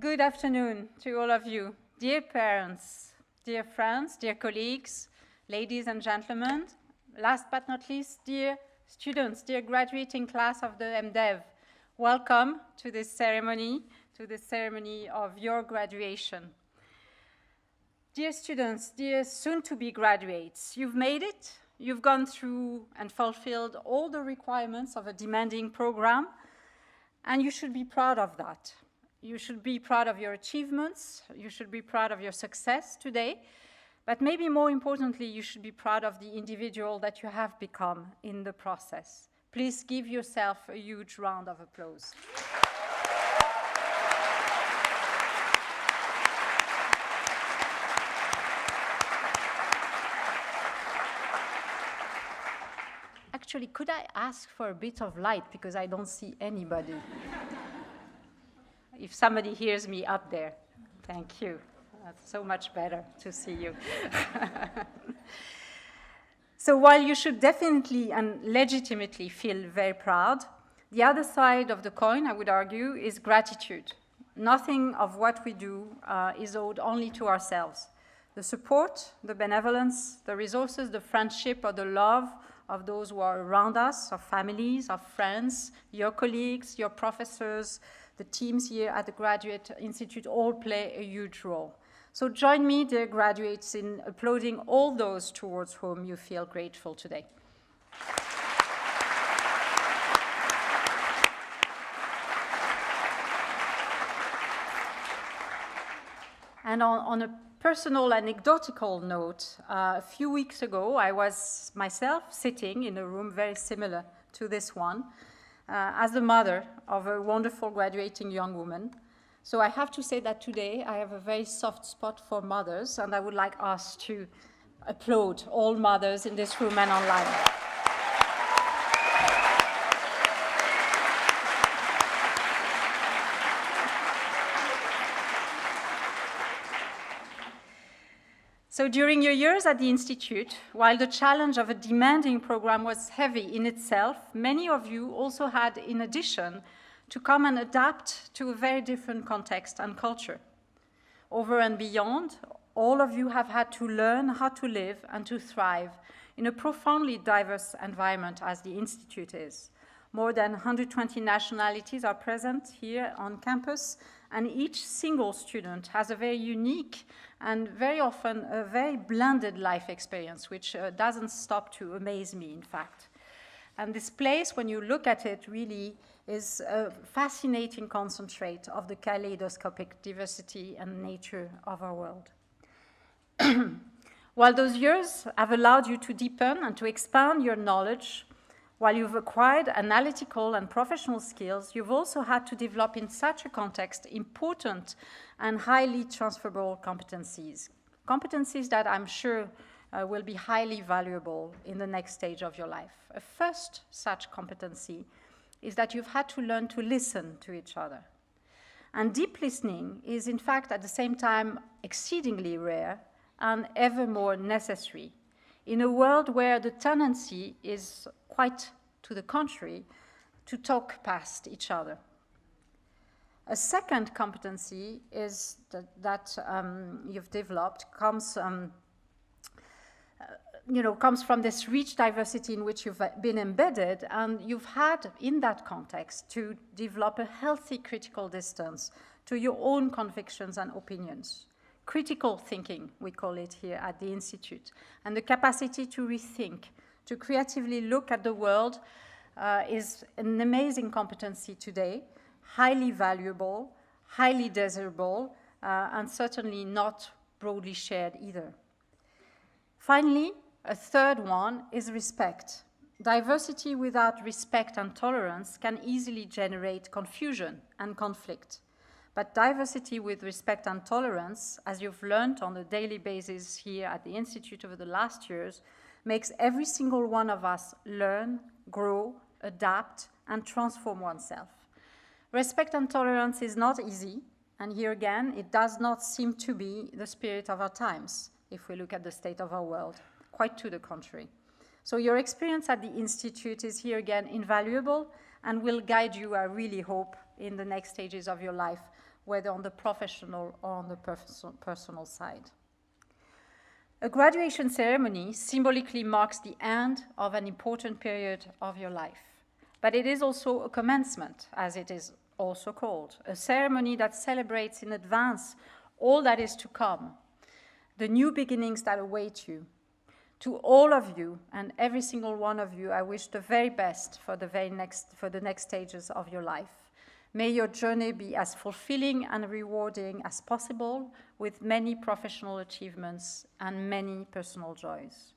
Good afternoon to all of you. Dear parents, dear friends, dear colleagues, ladies and gentlemen, last but not least, dear students, dear graduating class of the MDev, welcome to this ceremony of your graduation. Dear students, dear soon-to-be graduates, you've made it. You've gone through and fulfilled all the requirements of a demanding program, and you should be proud of that. You should be proud of your achievements. You should be proud of your success today. But maybe more importantly, you should be proud of the individual that you have become in the process. Please give yourself a huge round of applause. Actually, could I ask for a bit of light because I don't see anybody? If somebody hears me up there, thank you. That's so much better to see you. So while you should definitely and legitimately feel very proud, the other side of the coin, I would argue, is gratitude. Nothing of what we do is owed only to ourselves. The support, the benevolence, the resources, the friendship, or the love of those who are around us, our families, our friends, your colleagues, your professors, the teams here at the Graduate Institute all play a huge role. So join me, dear graduates, in applauding all those towards whom you feel grateful today. And on a personal anecdotal note, a few weeks ago, I was myself sitting in a room very similar to this one, as the mother of a wonderful graduating young woman. So I have to say that today I have a very soft spot for mothers, and I would like us to applaud all mothers in this room and online. So during your years at the Institute, while the challenge of a demanding program was heavy in itself, many of you also had, in addition, to come and adapt to a very different context and culture. Over and beyond, all of you have had to learn how to live and to thrive in a profoundly diverse environment as the Institute is. More than 120 nationalities are present here on campus, and each single student has a very unique and very often a very blended life experience, which doesn't stop to amaze me, in fact. And this place, when you look at it, really is a fascinating concentrate of the kaleidoscopic diversity and nature of our world. While those years have allowed you to deepen and to expand your knowledge, while you've acquired analytical and professional skills, you've also had to develop in such a context important and highly transferable competencies. Competencies that I'm sure will be highly valuable in the next stage of your life. A first such competency is that you've had to learn to listen to each other. And deep listening is, in fact, at the same time, exceedingly rare and ever more necessary in a world where the tendency is quite to the contrary, to talk past each other. A second competency is that you've developed comes from this rich diversity in which you've been embedded, and you've had, in that context, to develop a healthy critical distance to your own convictions and opinions. Critical thinking, we call it here at the Institute, and the capacity to rethink, to creatively look at the world is an amazing competency today, highly valuable, highly desirable, and certainly not broadly shared either. Finally, a third one is respect. Diversity without respect and tolerance can easily generate confusion and conflict. But diversity with respect and tolerance, as you've learned on a daily basis here at the Institute over the last years, makes every single one of us learn, grow, adapt, and transform oneself. Respect and tolerance is not easy, and here again, it does not seem to be the spirit of our times, if we look at the state of our world, quite to the contrary. So your experience at the Institute is here again invaluable and will guide you, I really hope, in the next stages of your life, whether on the professional or on the personal side. A graduation ceremony symbolically marks the end of an important period of your life. But it is also a commencement, as it is also called, a ceremony that celebrates in advance all that is to come, the new beginnings that await you. To all of you and every single one of you, I wish the very best for the next stages of your life. May your journey be as fulfilling and rewarding as possible, with many professional achievements and many personal joys.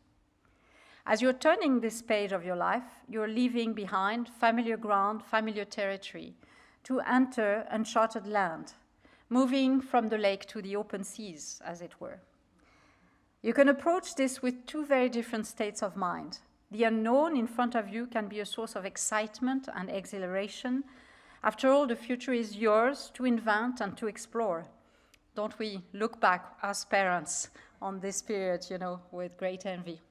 As you're turning this page of your life, you're leaving behind familiar ground, familiar territory, to enter uncharted land, moving from the lake to the open seas, as it were. You can approach this with two very different states of mind. The unknown in front of you can be a source of excitement and exhilaration. After all, the future is yours to invent and to explore. Don't we look back as parents on this period, with great envy?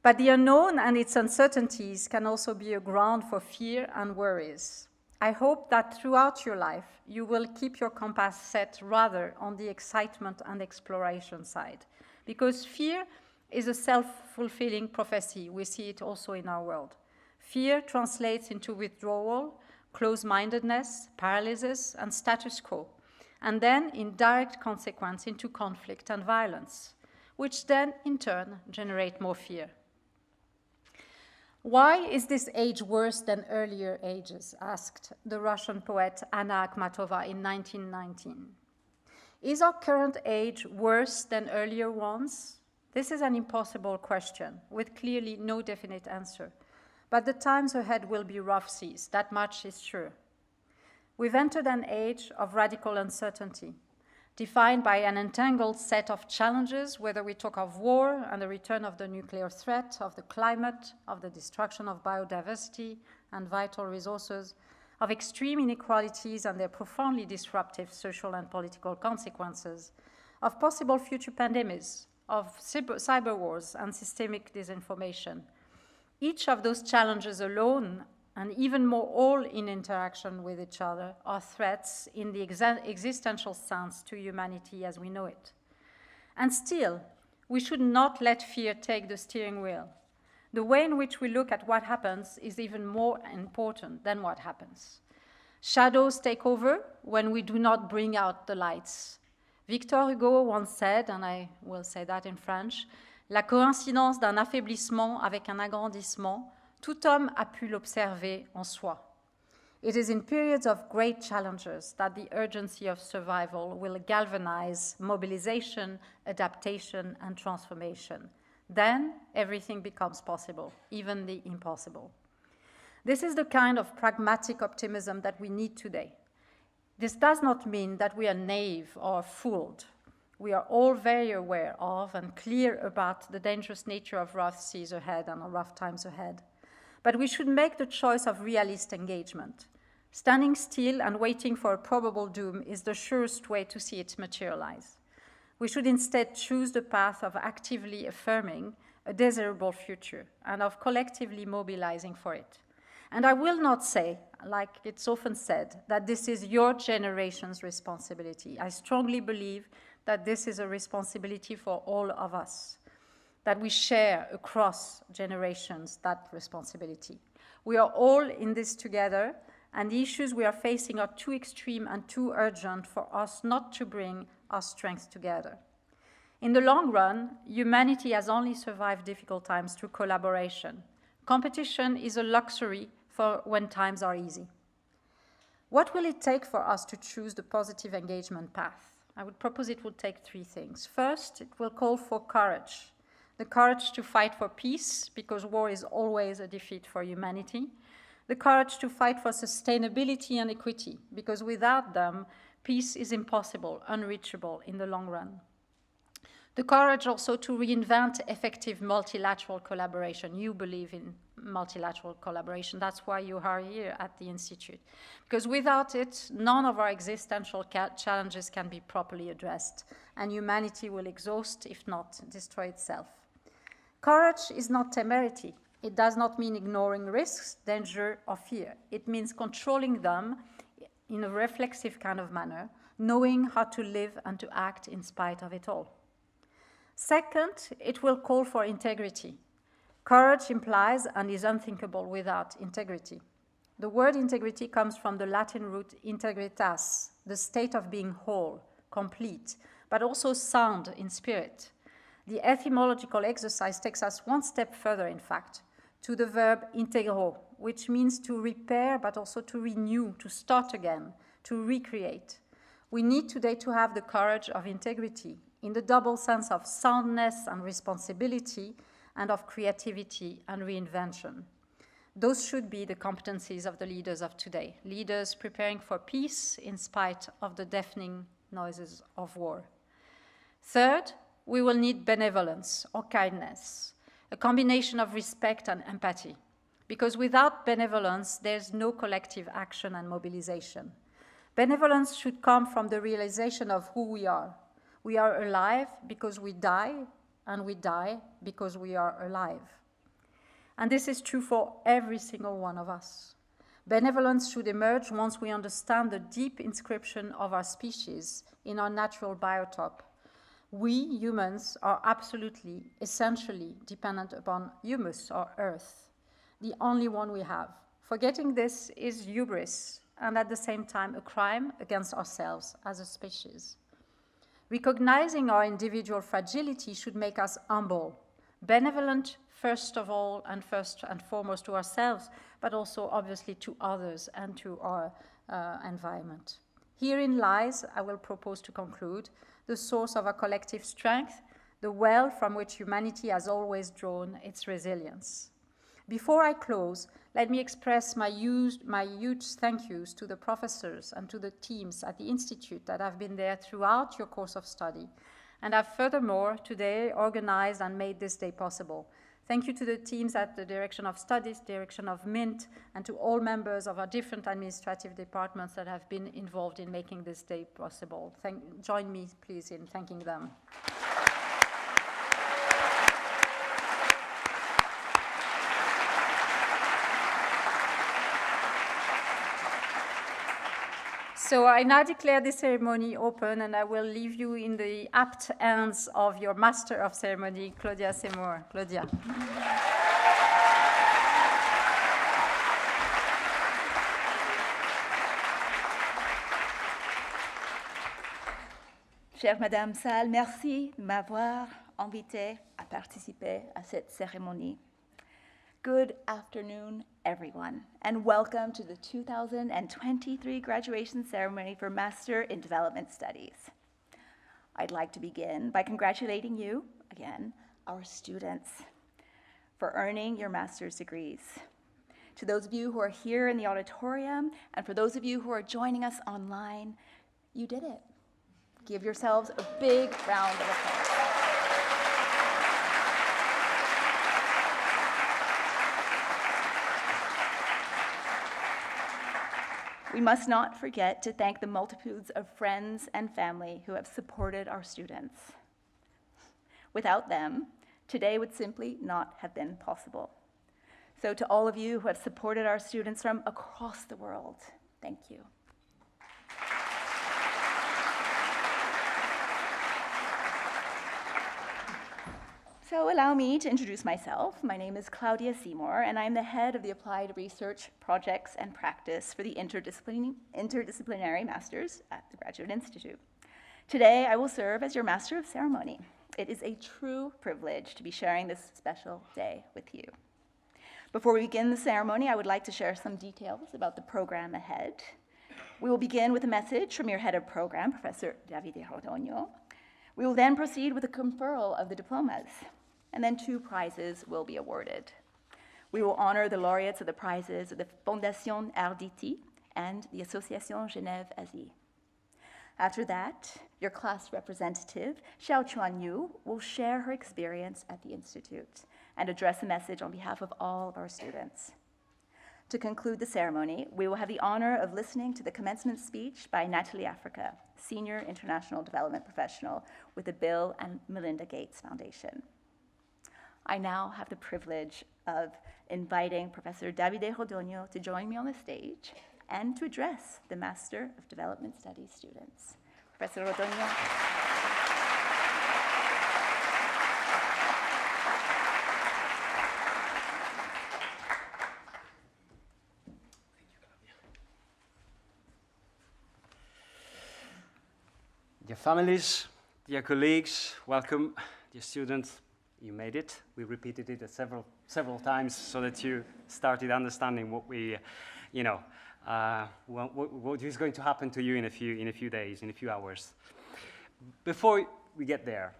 But the unknown and its uncertainties can also be a ground for fear and worries. I hope that throughout your life, you will keep your compass set rather on the excitement and exploration side, because fear is a self-fulfilling prophecy. We see it also in our world. Fear translates into withdrawal, close-mindedness, paralysis, and status quo, and then, in direct consequence, into conflict and violence, which then, in turn, generate more fear. Why is this age worse than earlier ages? Asked the Russian poet Anna Akhmatova in 1919. Is our current age worse than earlier ones? This is an impossible question, with clearly no definite answer. But the times ahead will be rough seas, that much is sure. We've entered an age of radical uncertainty, defined by an entangled set of challenges, whether we talk of war and the return of the nuclear threat, of the climate, of the destruction of biodiversity and vital resources, of extreme inequalities and their profoundly disruptive social and political consequences, of possible future pandemics, of cyber wars and systemic disinformation. Each of those challenges alone, and even more all in interaction with each other, are threats in the existential sense to humanity as we know it. And still, we should not let fear take the steering wheel. The way in which we look at what happens is even more important than what happens. Shadows take over when we do not bring out the lights. Victor Hugo once said, and I will say that in French, la coïncidence d'un affaiblissement avec un agrandissement, tout homme a pu l'observer en soi. It is in periods of great challenges that the urgency of survival will galvanize mobilization, adaptation, and transformation. Then everything becomes possible, even the impossible. This is the kind of pragmatic optimism that we need today. This does not mean that we are naive or fooled. We are all very aware of and clear about the dangerous nature of rough seas ahead and rough times ahead. But we should make the choice of realist engagement. Standing still and waiting for a probable doom is the surest way to see it materialize. We should instead choose the path of actively affirming a desirable future and of collectively mobilizing for it. And I will not say, like it's often said, that this is your generation's responsibility. I strongly believe that this is a responsibility for all of us, that we share across generations that responsibility. We are all in this together, and the issues we are facing are too extreme and too urgent for us not to bring our strength together. In the long run, humanity has only survived difficult times through collaboration. Competition is a luxury for when times are easy. What will it take for us to choose the positive engagement path? I would propose it would take three things. First, it will call for courage. The courage to fight for peace, because war is always a defeat for humanity. The courage to fight for sustainability and equity, because without them, peace is impossible, unreachable in the long run. The courage also to reinvent effective multilateral collaboration. You believe in multilateral collaboration. That's why you are here at the Institute. Because without it, none of our existential challenges can be properly addressed, and humanity will exhaust, if not destroy itself. Courage is not temerity. It does not mean ignoring risks, danger, or fear. It means controlling them in a reflexive kind of manner, knowing how to live and to act in spite of it all. Second, it will call for integrity. Courage implies and is unthinkable without integrity. The word integrity comes from the Latin root integritas, the state of being whole, complete, but also sound in spirit. The etymological exercise takes us one step further, in fact, to the verb integro, which means to repair, but also to renew, to start again, to recreate. We need today to have the courage of integrity, in the double sense of soundness and responsibility, and of creativity and reinvention. Those should be the competencies of the leaders of today, leaders preparing for peace in spite of the deafening noises of war. Third, we will need benevolence or kindness, a combination of respect and empathy, because without benevolence, there's no collective action and mobilization. Benevolence should come from the realization of who we are. We are alive because we die, and we die because we are alive. And this is true for every single one of us. Benevolence should emerge once we understand the deep inscription of our species in our natural biotope. We, humans, are absolutely, essentially dependent upon humus, or earth, the only one we have. Forgetting this is hubris, and at the same time a crime against ourselves as a species. Recognizing our individual fragility should make us humble, benevolent first of all and first and foremost to ourselves, but also obviously to others and to our environment. Herein lies, I will propose to conclude, the source of our collective strength, the well from which humanity has always drawn its resilience. Before I close, let me express my huge thank yous to the professors and to the teams at the Institute that have been there throughout your course of study and have furthermore today organized and made this day possible. Thank you to the teams at the Direction of Studies, Direction of MINT, and to all members of our different administrative departments that have been involved in making this day possible. Join me, please, in thanking them. So I now declare this ceremony open, and I will leave you in the apt hands of your Master of Ceremony, Claudia Seymour. Claudia. Chère Madame Salle, merci de m'avoir invité à participer à cette cérémonie. Good afternoon, everyone, and welcome to the 2023 graduation ceremony for Master in Development Studies. I'd like to begin by congratulating you, again, our students, for earning your master's degrees. To those of you who are here in the auditorium, and for those of you who are joining us online, you did it. Give yourselves a big round of applause. We must not forget to thank the multitudes of friends and family who have supported our students. Without them, today would simply not have been possible. So to all of you who have supported our students from across the world, thank you. So allow me to introduce myself. My name is Claudia Seymour, and I'm the head of the Applied Research Projects and Practice for the Interdisciplinary Masters at the Graduate Institute. Today, I will serve as your Master of Ceremony. It is a true privilege to be sharing this special day with you. Before we begin the ceremony, I would like to share some details about the program ahead. We will begin with a message from your head of program, Professor Davide Rodogno. We will then proceed with a conferral of the diplomas, and then 2 prizes will be awarded. We will honor the laureates of the prizes of the Fondation RDT and the Association Genève-Asie. After that, your class representative, Xiao Chuan Yu, will share her experience at the Institute and address a message on behalf of all of our students. To conclude the ceremony, we will have the honor of listening to the commencement speech by Natalie Africa, Senior International Development Professional with the Bill and Melinda Gates Foundation. I now have the privilege of inviting Professor Davide Rodogno to join me on the stage and to address the Master of Development Studies students. Professor Rotoño. Dear families, dear colleagues, welcome. Dear students, you made it. We repeated it several times so that you started understanding what we, what is going to happen to you in a few days, in a few hours. Before we get there,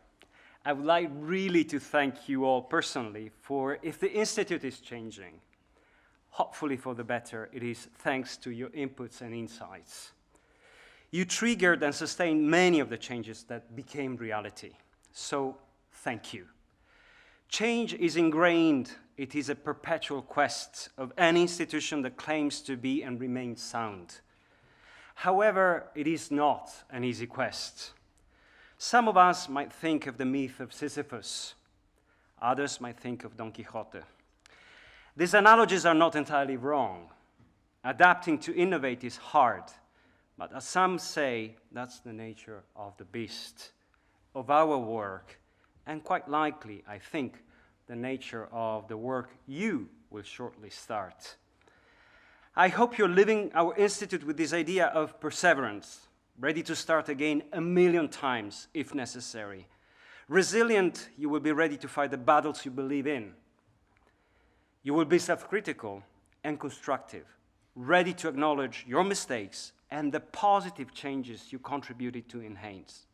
I would like really to thank you all personally for, if the Institute is changing, hopefully for the better, it is thanks to your inputs and insights. You triggered and sustained many of the changes that became reality. So, thank you. Change is ingrained. It is a perpetual quest of any institution that claims to be and remain sound. However, it is not an easy quest. Some of us might think of the myth of Sisyphus. Others might think of Don Quixote. These analogies are not entirely wrong. Adapting to innovate is hard. But as some say, that's the nature of the beast, of our work, and quite likely, I think, the nature of the work you will shortly start. I hope you're living our institute with this idea of perseverance, ready to start again 1,000,000 times if necessary. Resilient, you will be ready to fight the battles you believe in. You will be self-critical and constructive, ready to acknowledge your mistakes and the positive changes you contributed to enhance.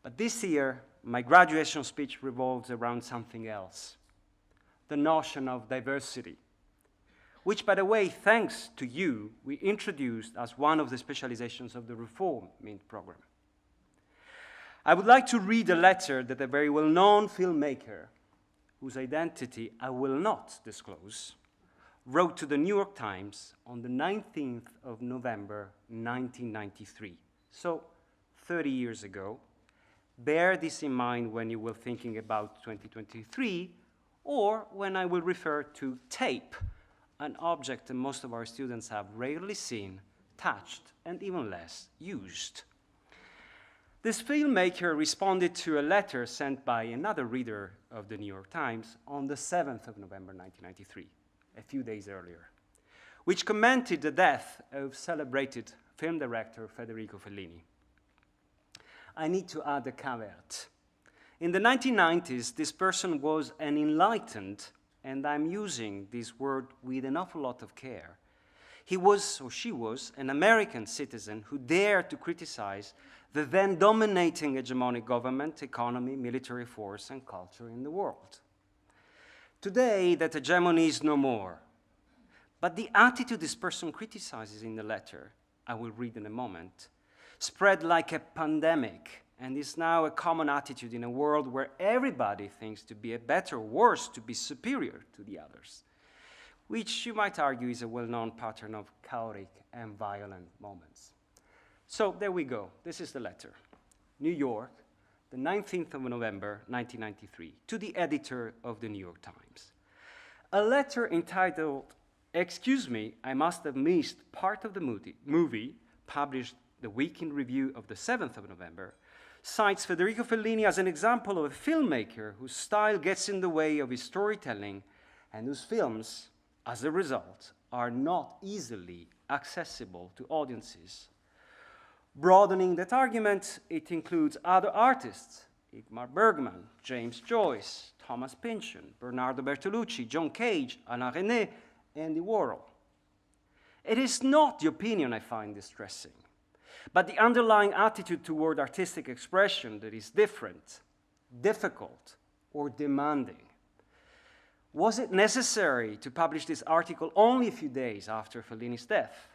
But this year, my graduation speech revolves around something else, the notion of diversity, which, by the way, thanks to you, we introduced as one of the specializations of the Reform MINT program. I would like to read a letter that a very well-known filmmaker, whose identity I will not disclose, wrote to the New York Times on the 19th of November, 1993. So, 30 years ago. Bear this in mind when you will thinking about 2023, or when I will refer to tape, an object that most of our students have rarely seen, touched, and even less used. This filmmaker responded to a letter sent by another reader of the New York Times on the 7th of November, 1993. A few days earlier, which commented the death of celebrated film director Federico Fellini. I need to add a caveat. In the 1990s, this person was an enlightened, and I'm using this word with an awful lot of care. He was, or she was, an American citizen who dared to criticize the then dominating hegemonic government, economy, military force, and culture in the world. Today, that hegemony is no more. But the attitude this person criticizes in the letter, I will read in a moment, spread like a pandemic and is now a common attitude in a world where everybody thinks to be a better or worse, to be superior to the others, which you might argue is a well-known pattern of chaotic and violent moments. So there we go. This is the letter. New York, the 19th of November, 1993, to the editor of the New York Times. A letter entitled, "Excuse me, I must have missed part of the movie, published the week in review of the 7th of November, cites Federico Fellini as an example of a filmmaker whose style gets in the way of his storytelling and whose films, as a result, are not easily accessible to audiences." Broadening that argument, it includes other artists, Ingmar Bergman, James Joyce, Thomas Pynchon, Bernardo Bertolucci, John Cage, Alain Resnais, Andy Warhol. It is not the opinion I find distressing, but the underlying attitude toward artistic expression that is different, difficult, or demanding. Was it necessary to publish this article only a few days after Fellini's death?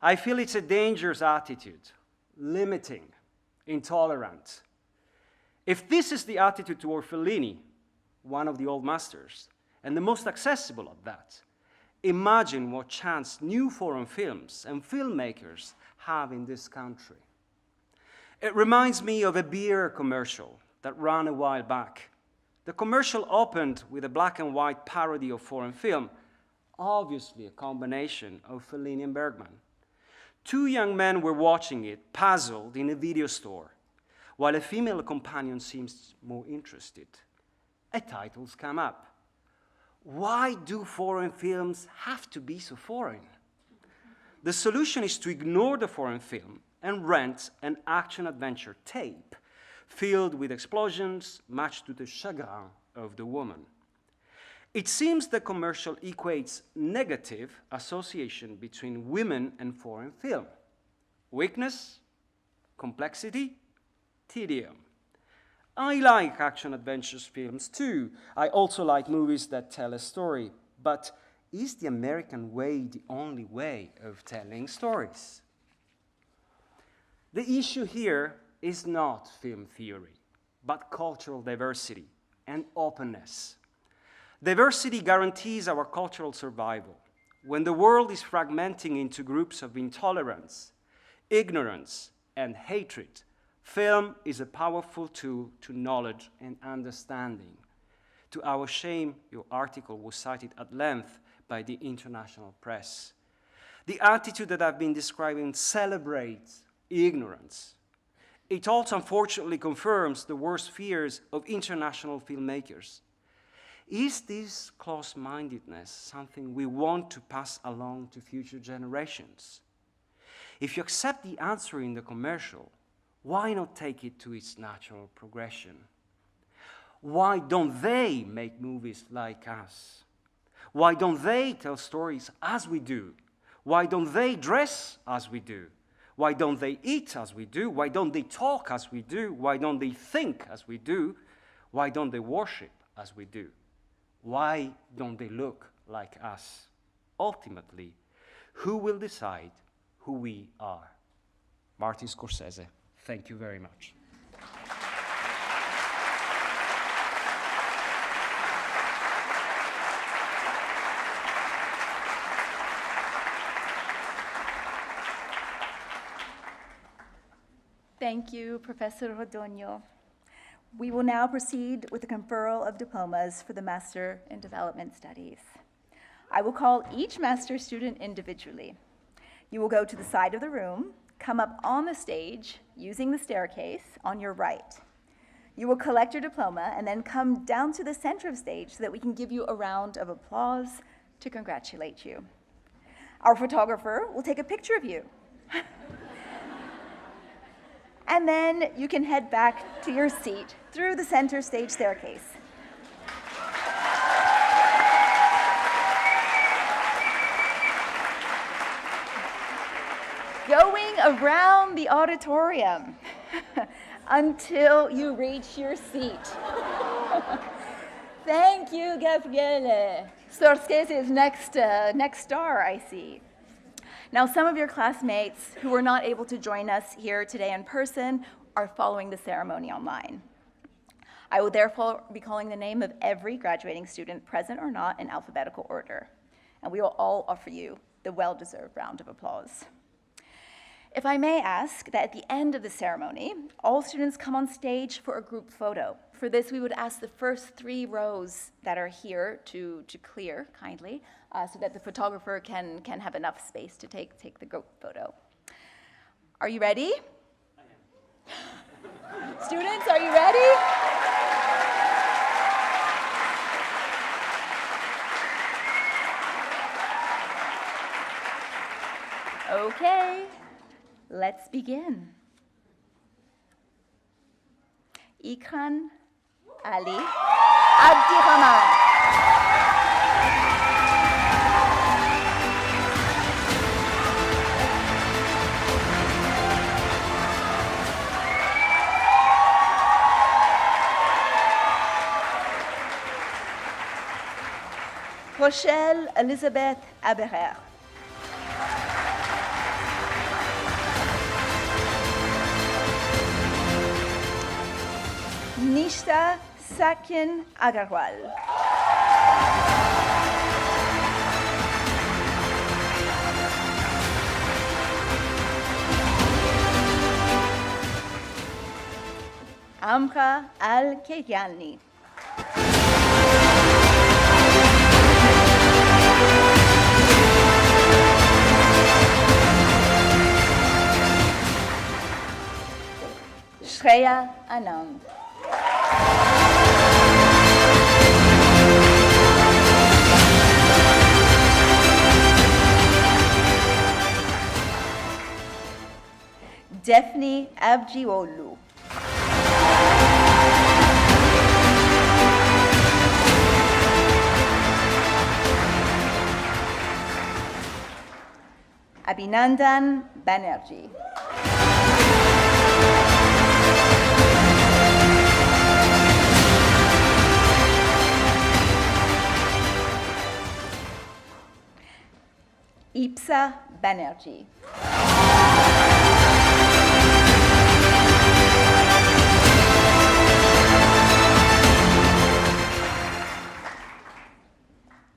I feel it's a dangerous attitude, limiting, intolerant. If this is the attitude toward Fellini, one of the old masters, and the most accessible of that, imagine what chance new foreign films and filmmakers have in this country. It reminds me of a beer commercial that ran a while back. The commercial opened with a black and white parody of foreign film, obviously a combination of Fellini and Bergman. Two young men were watching it, puzzled, in a video store, while a female companion seems more interested. Titles come up. Why do foreign films have to be so foreign? The solution is to ignore the foreign film and rent an action-adventure tape filled with explosions, much to the chagrin of the woman. It seems the commercial equates negative association between women and foreign film. Weakness, complexity, tedium. I like action-adventure films too. I also like movies that tell a story. But is the American way the only way of telling stories? The issue here is not film theory, but cultural diversity and openness. Diversity guarantees our cultural survival. When the world is fragmenting into groups of intolerance, ignorance, and hatred, film is a powerful tool to knowledge and understanding. To our shame, your article was cited at length by the international press. The attitude that I've been describing celebrates ignorance. It also unfortunately confirms the worst fears of international filmmakers. Is this close-mindedness something we want to pass along to future generations? If you accept the answer in the commercial, why not take it to its natural progression? Why don't they make movies like us? Why don't they tell stories as we do? Why don't they dress as we do? Why don't they eat as we do? Why don't they talk as we do? Why don't they think as we do? Why don't they worship as we do? Why don't they look like us? Ultimately, who will decide who we are? Martin Scorsese. Thank you very much. Thank you, Professor Rodogno. We will now proceed with the conferral of diplomas for the Master in Development Studies. I will call each master student individually. You will go to the side of the room, come up on the stage using the staircase on your right. You will collect your diploma and then come down to the center of stage so that we can give you a round of applause to congratulate you. Our photographer will take a picture of you. And then you can head back to your seat through the center stage staircase. Going around the auditorium until you reach your seat. Thank you, Gabriele. Scorsese is next star, I see. Now, some of your classmates who were not able to join us here today in person are following the ceremony online. I will therefore be calling the name of every graduating student, present or not, in alphabetical order. And we will all offer you the well-deserved round of applause. If I may ask that at the end of the ceremony, all students come on stage for a group photo. For this, we would ask the first 3 rows that are here to clear kindly, so that the photographer can have enough space to take the group photo. Are you ready? I am. Students, are you ready? Okay. Let's begin. Ikran Ali Abdirahman. Rochelle Elizabeth Aberer. Nishta Sakin Agarwal. Amra Al-Kayani. Shreya Anand. Daphne Abjiolu. Abhinandan Banerjee. Ipsa Banerjee.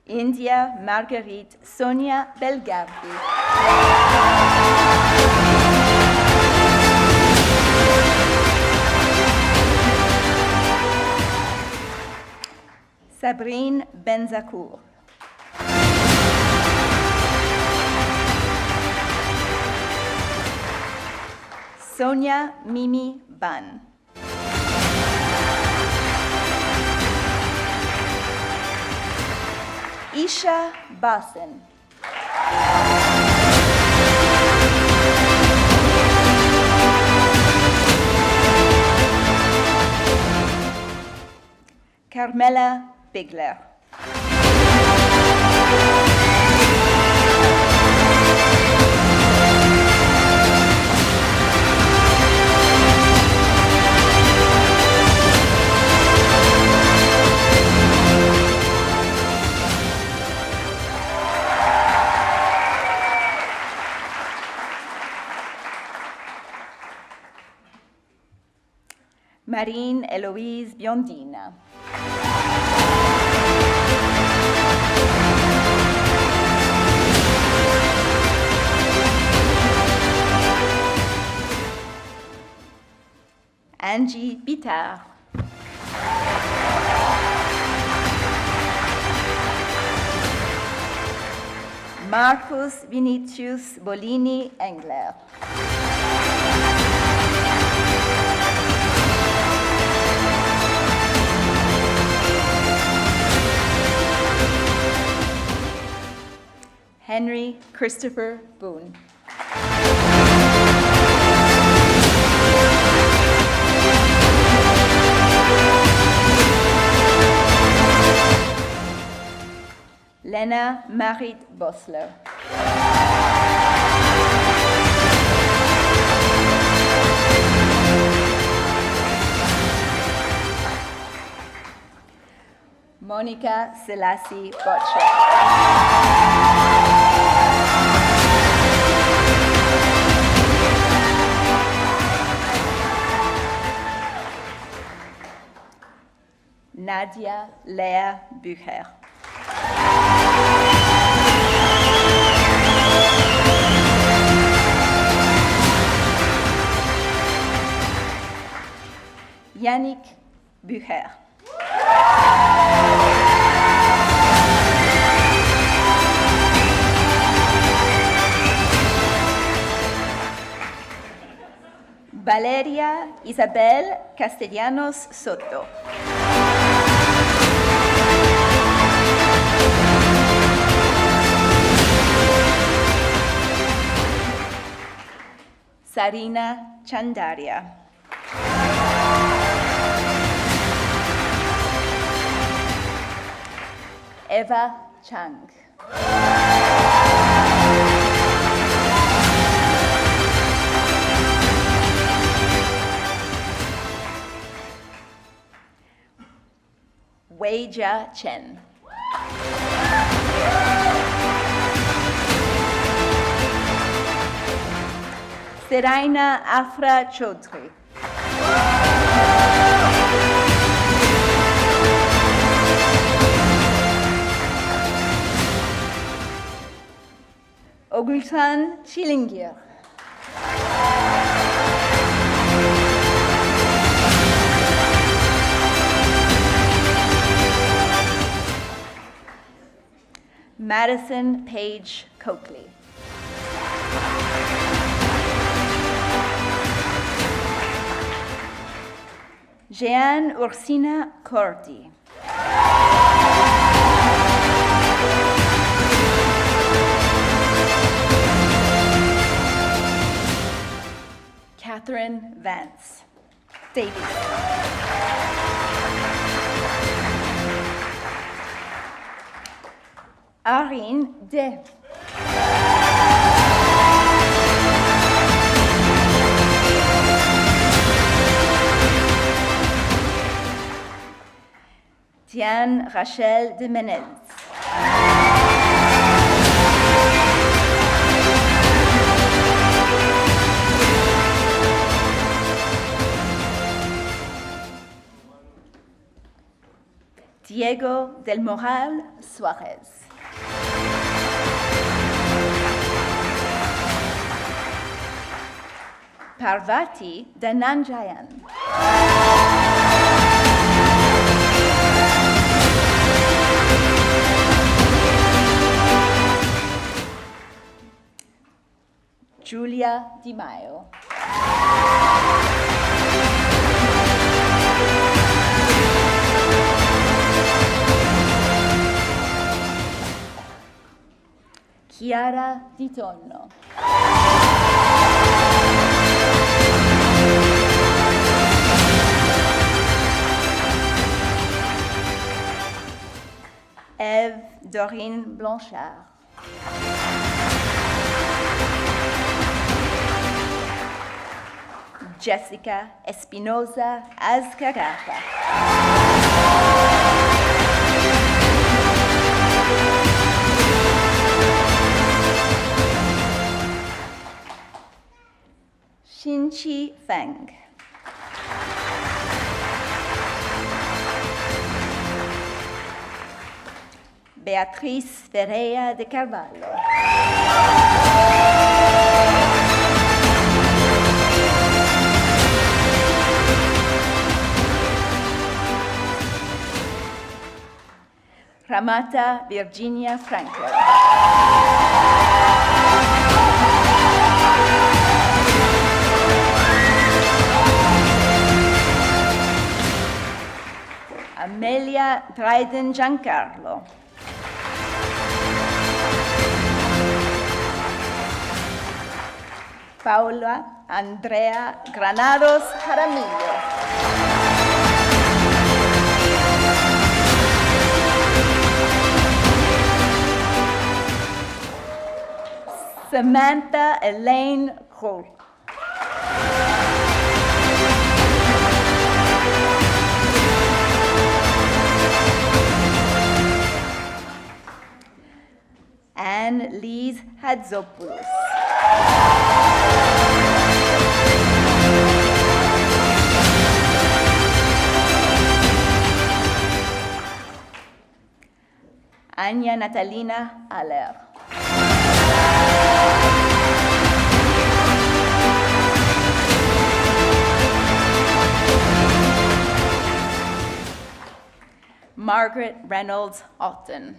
India Marguerite Sonia Belgardi. Sabrine Benzacourt. Sonia Mimi Ban. Isha Basin. Carmela Bigler. Marine Eloise Biondina. Angie Bittard. Marcus Vinicius Bolini Engler. Henry Christopher Boone. Lena Marit Bosler. Monica Selassie Butcher. Nadia Lea Bucher. Yannick Bucher. Valeria Isabel Castellanos Soto. Sarina Chandaria. Eva Chang. Weijia Chen. Seraina Afra Chaudhry. Ogulsan Chilingir. Madison Page Coakley. Jeanne Ursina Corti. Catherine Vance Davies. Arine De. Diane Rachel de Menez. Diego del Moral Suarez. Parvati Dhananjayan. Julia Di Maio. Chiara Di Tonno. Ève Dorine Blanchard. Jessica Espinosa Azcarata. Xinqi Feng. Beatriz Ferreira de Carvalho. Ramata Virginia Frankel. Amelia Dryden Giancarlo. Paula Andrea Granados Jaramillo. Samantha Elaine Kroll. Anne-Lise Hadzopoulos. Anya Natalina Aller. Margaret Reynolds Alton.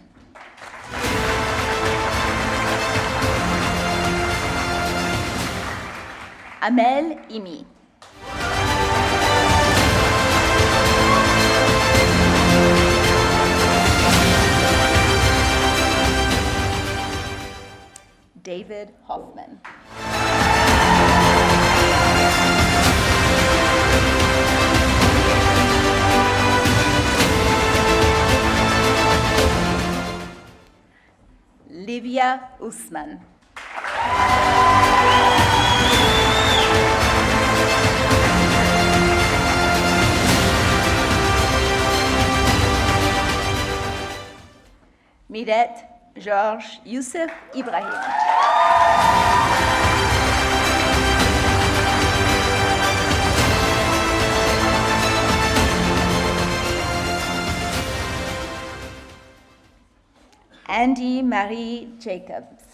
Amel Imi. David Hoffman. Livia Usman. Miret Georges Youssef Ibrahim. Andy Marie Jacobs.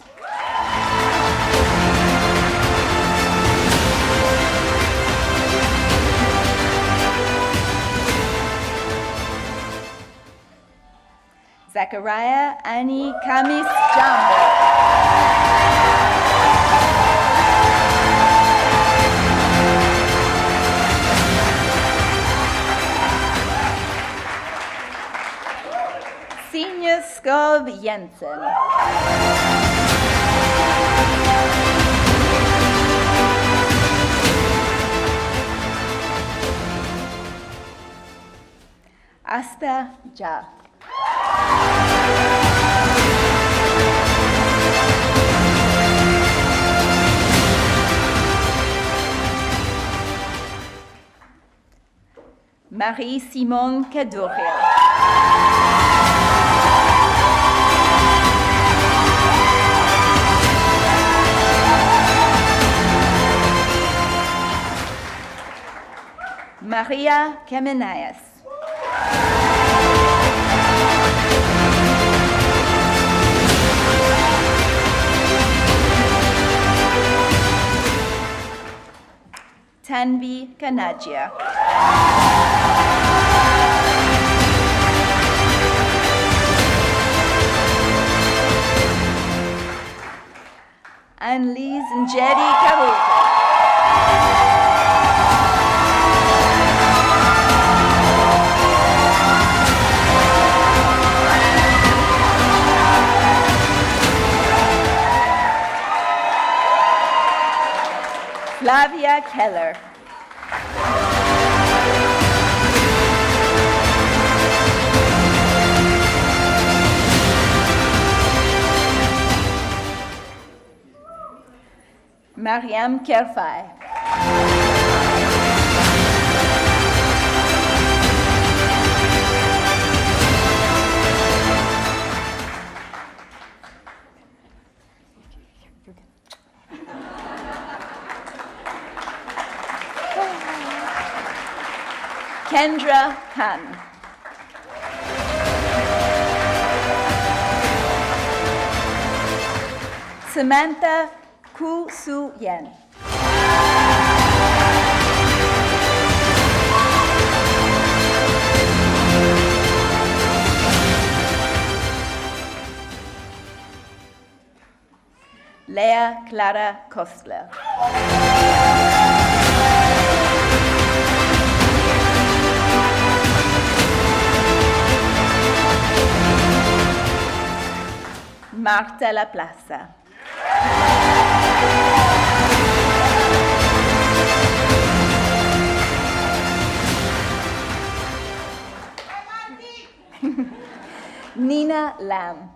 Zachariah Annie Kamis Jambo. Jakob Jensen. Asta Ja. Marie-Simone Kadoria. Maria Kemenayas. Tanvi Kanadia. Annelise Njeri Karuta. Flavia Keller. Mariam Kerfai. Kendra Han. Samantha Ku Su Yen. Lea Clara Kostler. Marta La Plaza. Nina Lam.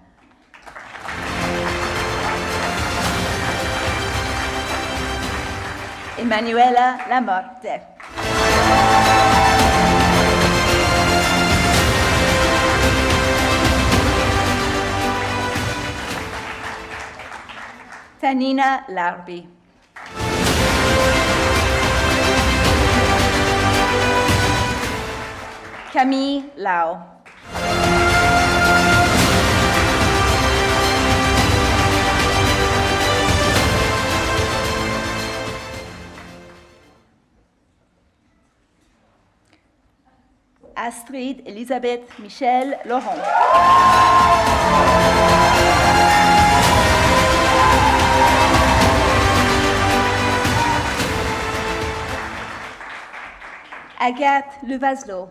Emanuela Lamorte. Tanina Larbi. Camille Lau. Astrid Elisabeth Michel Laurent. Agathe Levaselot.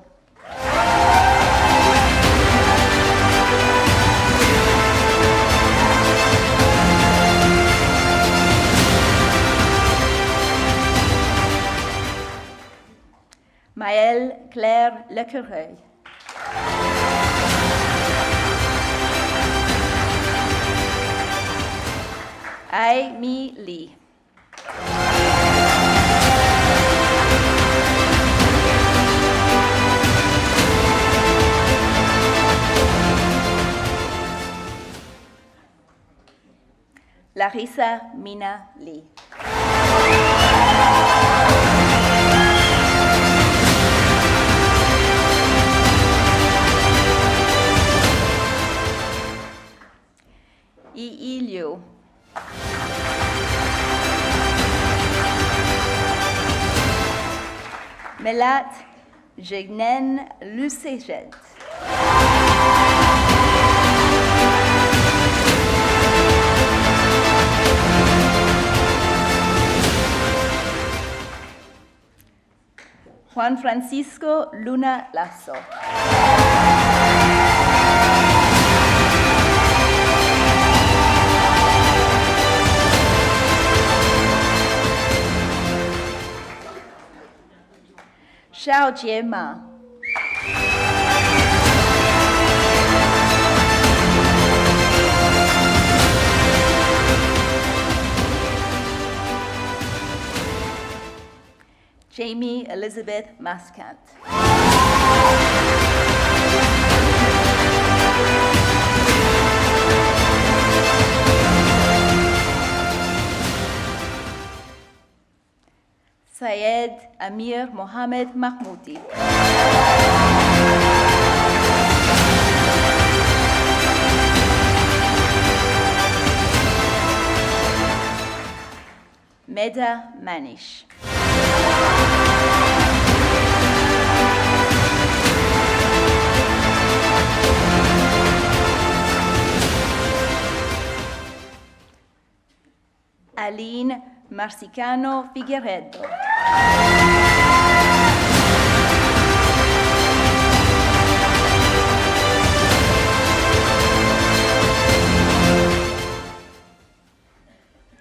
Maëlle Claire Lecureuil. Ai Mi Lee. Larissa Mina Lee. Yi Liu. Melat Jegnen Lucéget. Juan Francisco Luna Lasso. Xiao Jie Ma. Jamie Elizabeth Maskant. Syed Amir Mohammed Mahmoudi. Meda Manish. Aline Marcicano Figueredo.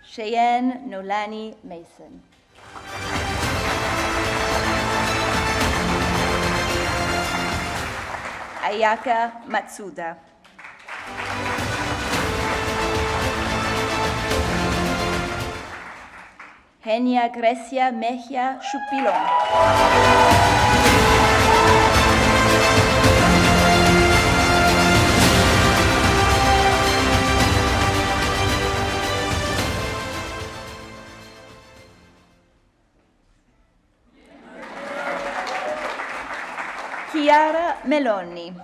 Cheyenne Nolani Mason. Ayaka Matsuda. Genia Grecia Mejia Chupilon. Chiara Meloni.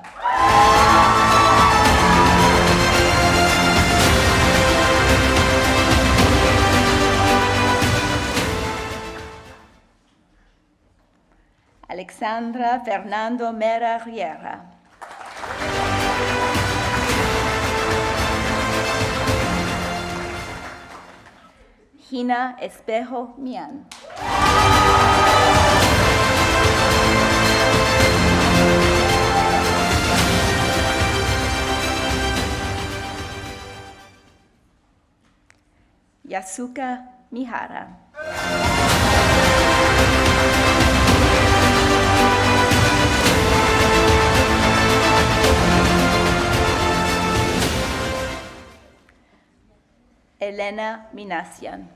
Alexandra Fernando Mera Riera. Gina Espejo Mian. Yasuka Mihara. Elena Minasian.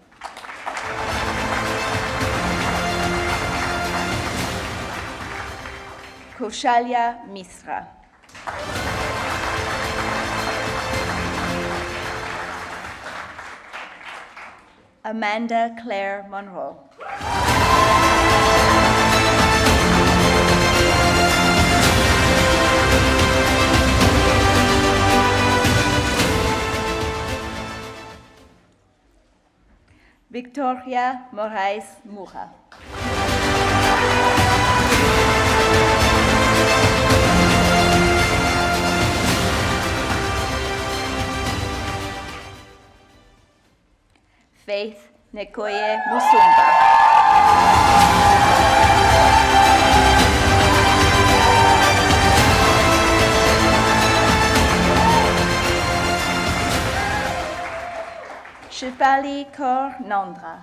Koshalya Misra. Amanda Claire Monroe. Victoria Moraes Mura. Faith Nekoye Musumba. Shifali Kaur Nandra.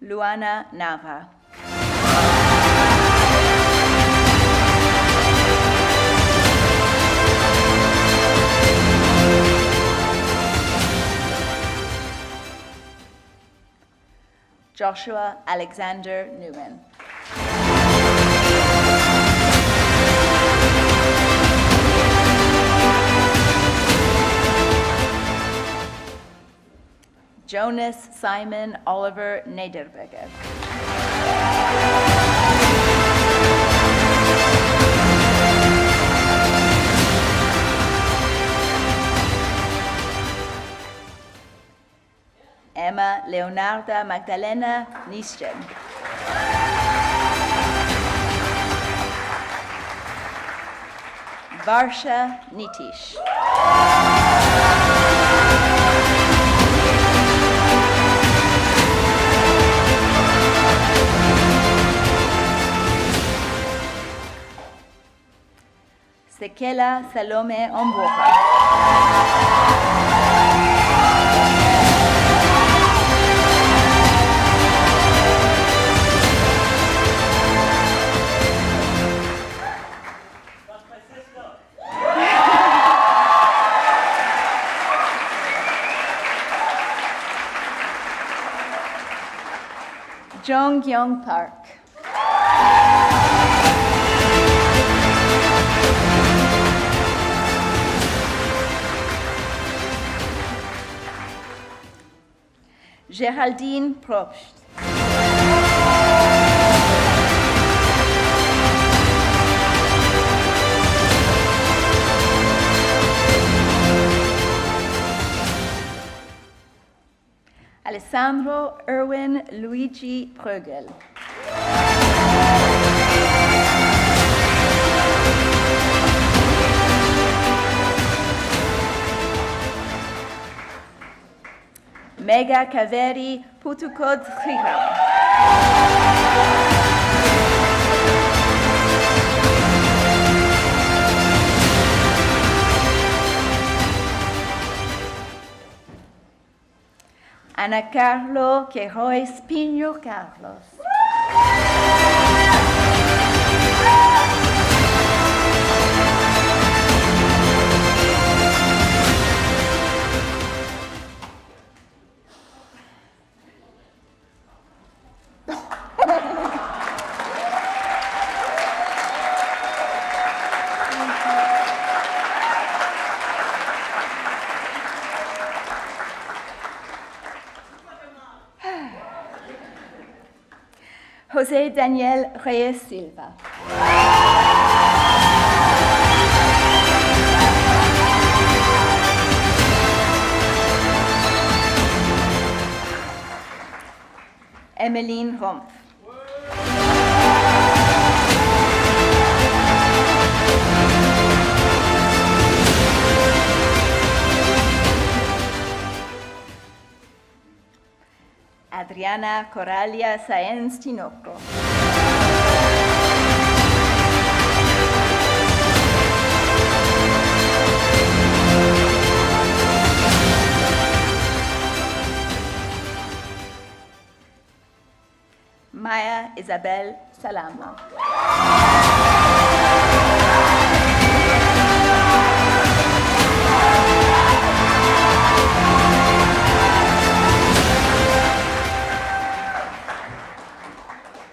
Luana Nava. Joshua Alexander Newman. Jonas Simon Oliver Nederberger. Emma Leonarda Magdalena Nisjen. Varsha Nitish. Sekela Salome Omboka. Jongkyung Park. Geraldine Probst. Alessandro Erwin Luigi Prögel. Mega Kaveri Putukod Sriram. Ana Carlo Queiroz Pinho Carlos. José Daniel Reyes Silva. Emmeline Rumpf. Adriana Coralia Sáenz Tinoco. Maya Isabel Salama.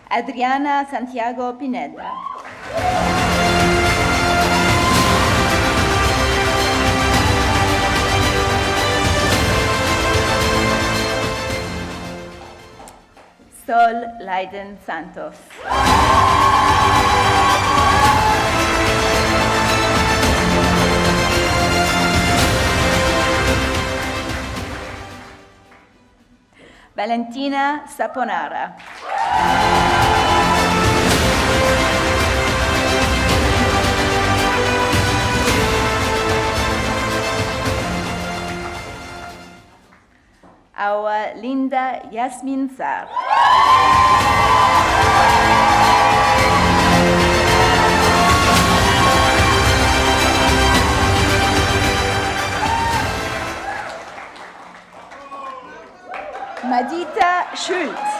Adriana Santiago Pineda. Sol Leiden Santos. Valentina Saponara. Our Linda Yasmin Sar. Madita Schultz.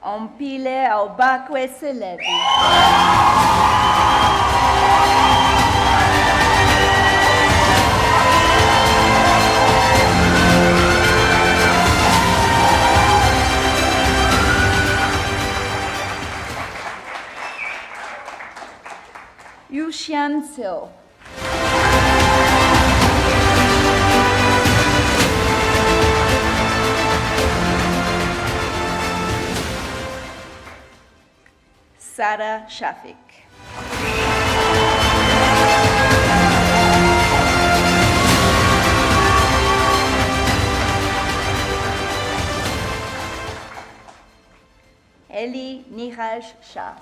Ompile Aubakwe Selebi. Yuxian Sil. Sara Shafik. Eli Niraj Shah.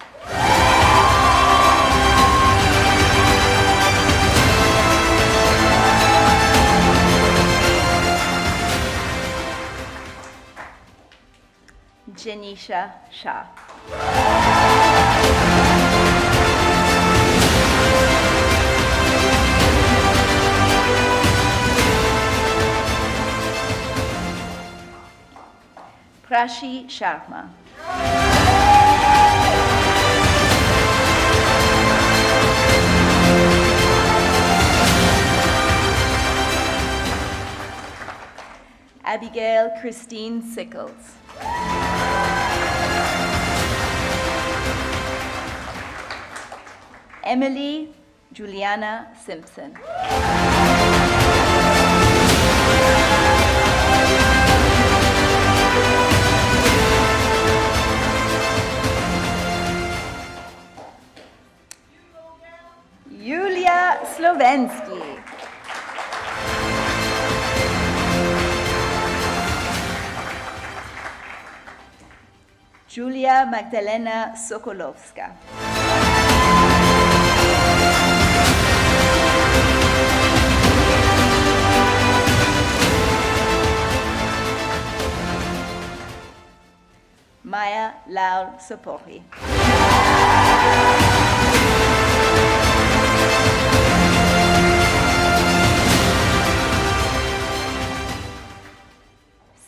Isha Shah. Prashi Sharma. Abigail Christine Sickles. Emily Juliana Simpson. Yulia Slovensky. Julia Magdalena Sokolowska. Maya Laul Sopori.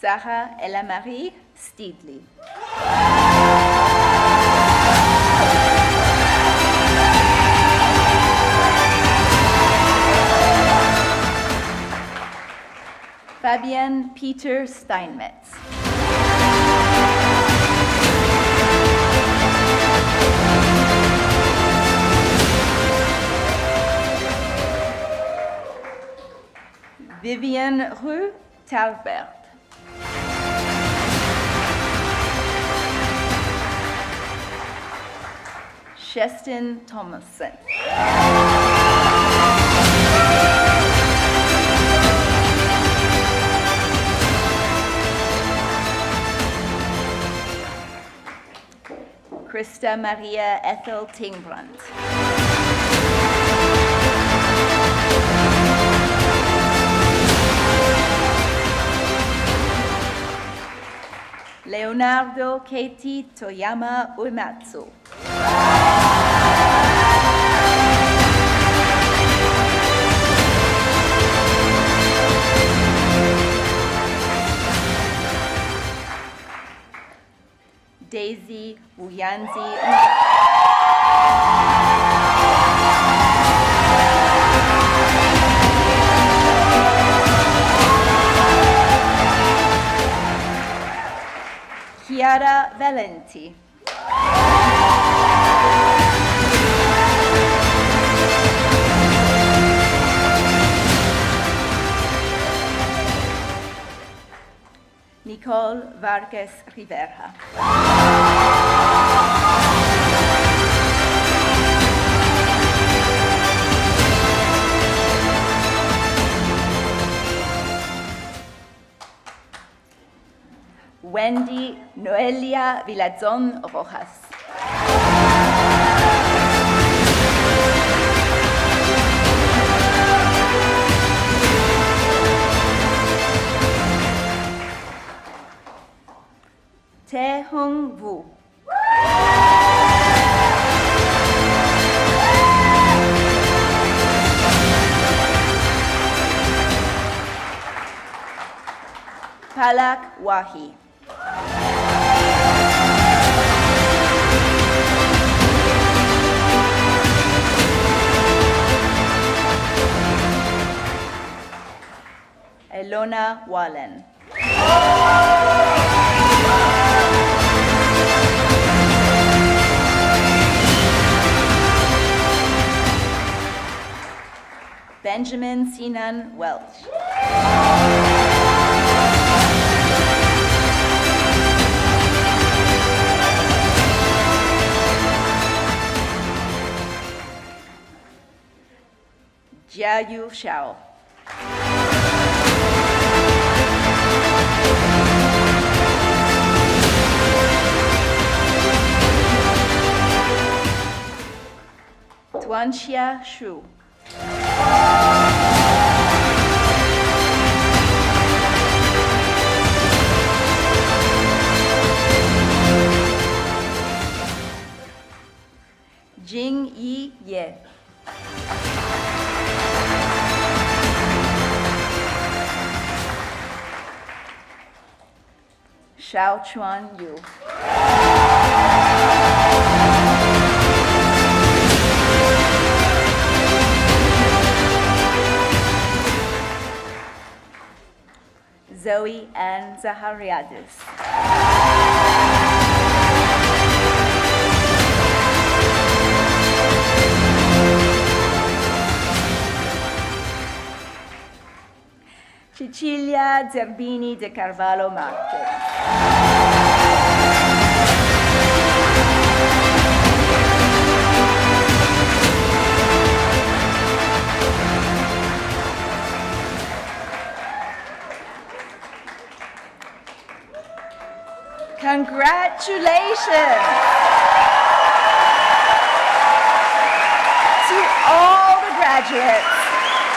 Sarah Ella-Marie Steedley. Fabian Peter Steinmetz. Vivian Rue Talbert. Shestin Thomason. Krista Maria Ethel Tingbrandt. Leonardo Keiti Toyama Uematsu. Daisy Wuyanzi. Chiara Valenti. Nicole Vargas Rivera. Wendy Noelia Villazón Rojas. Tae-Hung Woo. Palak Wahi. Elona Wallen. Benjamin Sinan Welch. Jiayu Xiao. Tuanxia Shu. Jing Yi Ye. Xiao Chuan Yu. Zoe Ann Zahariadis. Cecilia Zerbini de Carvalho Marquez. Congratulations to all the graduates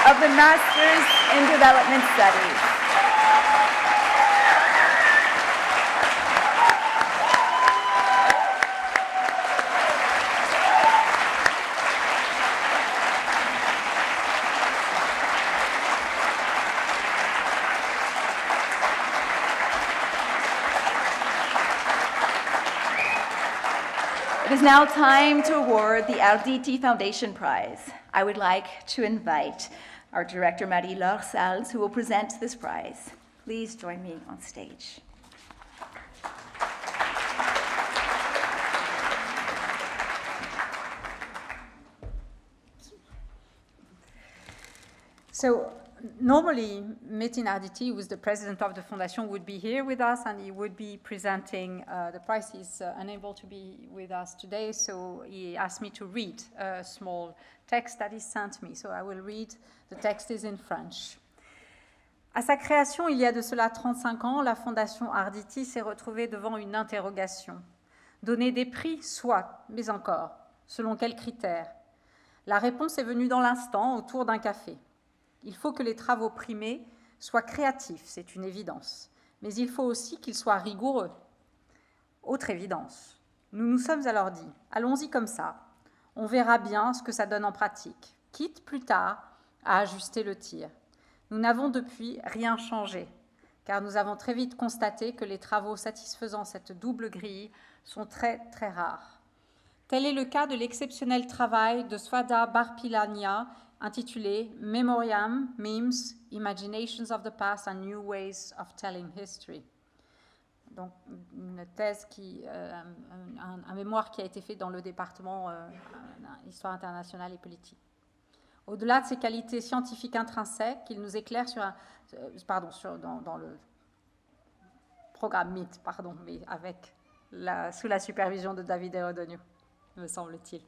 of the Masters in Development Studies. It is now time to award the Arditi Foundation Prize. I would like to invite our director, Marie-Laure Salles, who will present this prize. Please join me on stage. So normally, Metin Arditi, who is the president of the foundation, would be here with us and he would be presenting the prize. He's unable to be with us today, so he asked me to read a small text that he sent me. So I will read. The text is in French. À sa création, il y a de cela 35 ans, la fondation Arditi s'est retrouvée devant une interrogation. Donner des prix, soit, mais encore, selon quels critères? La réponse est venue dans l'instant, autour d'un café. Il faut que les travaux primés soient créatifs, c'est une évidence, mais il faut aussi qu'ils soient rigoureux. Autre évidence. Nous nous sommes alors dit, allons-y comme ça, on verra bien ce que ça donne en pratique, quitte plus tard à ajuster le tir. Nous n'avons depuis rien changé, car nous avons très vite constaté que les travaux satisfaisant cette double grille sont très très rares. Tel est le cas de l'exceptionnel travail de Swada Barpilania, intitulé Memoriam, Memes, Imaginations of the Past and New Ways of Telling History. Donc, une thèse un mémoire qui a été fait dans le département Histoire internationale et politique. Au-delà de ses qualités scientifiques intrinsèques, il nous éclaire dans le programme MIT, mais sous la supervision de David Erodogno, me semble-t-il.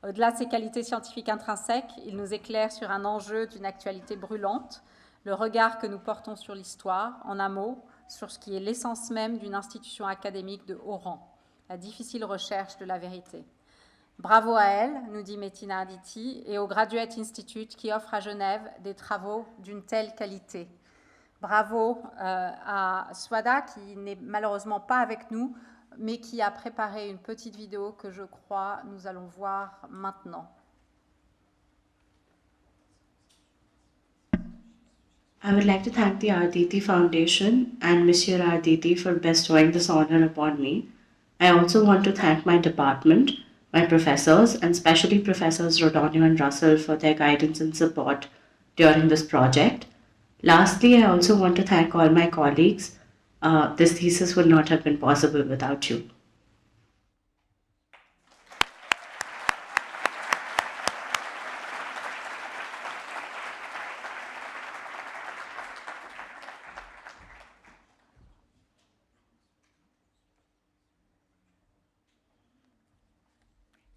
Au-delà de ses qualités scientifiques intrinsèques, il nous éclaire sur un enjeu d'une actualité brûlante, le regard que nous portons sur l'histoire, en un mot, sur ce qui est l'essence même d'une institution académique de haut rang, la difficile recherche de la vérité. Bravo à elle, nous dit Metin Arditi, et au Graduate Institute qui offre à Genève des travaux d'une telle qualité. Bravo à Swada, qui n'est malheureusement pas avec nous, mais qui a préparé une petite vidéo que je crois nous allons voir maintenant. I would like to thank the Arditi Foundation and Monsieur Arditi for bestowing this honor upon me. I also want to thank my department, my professors, and especially Professors Rodonio and Russell for their guidance and support during this project. Lastly, I also want to thank all my colleagues. This thesis would not have been possible without you.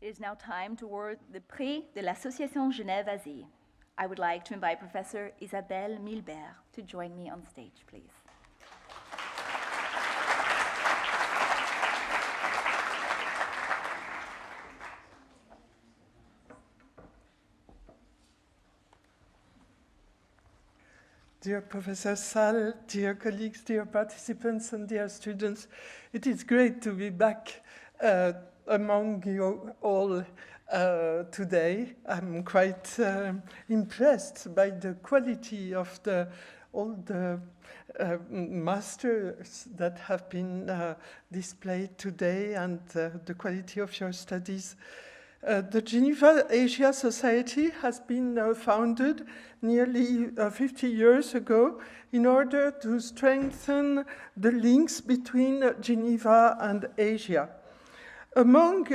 It is now time to award the Prix de l'Association Genève-Asie. I would like to invite Professor Isabelle Milbert to join me on stage, please. Dear Professor Salle, dear colleagues, dear participants, and dear students, it is great to be back among you all today. I'm quite impressed by the quality of all the masters that have been displayed today and the quality of your studies. The Geneva Asia Society has been founded nearly 50 years ago in order to strengthen the links between Geneva and Asia. Among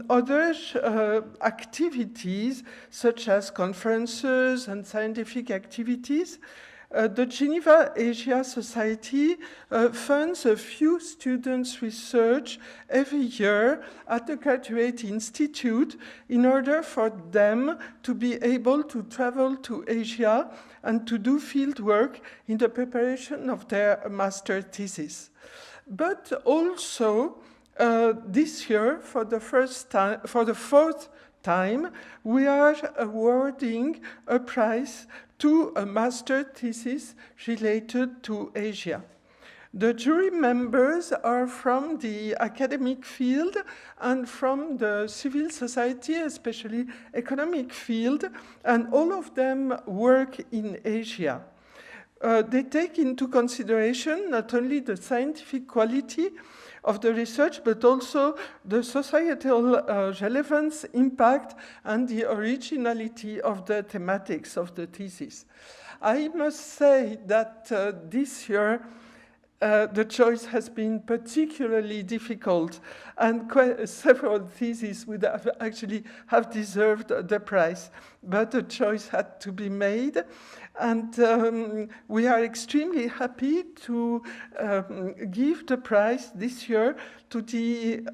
other activities, such as conferences and scientific activities, the Geneva Asia Society funds a few students' research every year at the Graduate Institute in order for them to be able to travel to Asia and to do field work in the preparation of their master thesis. But also, this year, for the fourth time, we are awarding a prize to a master thesis related to Asia. The jury members are from the academic field and from the civil society, especially economic field, and all of them work in Asia. They take into consideration not only the scientific quality of the research, but also the societal relevance, impact, and the originality of the thematics of the thesis. I must say that this year, the choice has been particularly difficult, and several theses would have actually have deserved the prize, but a choice had to be made. And we are extremely happy to give the prize this year to the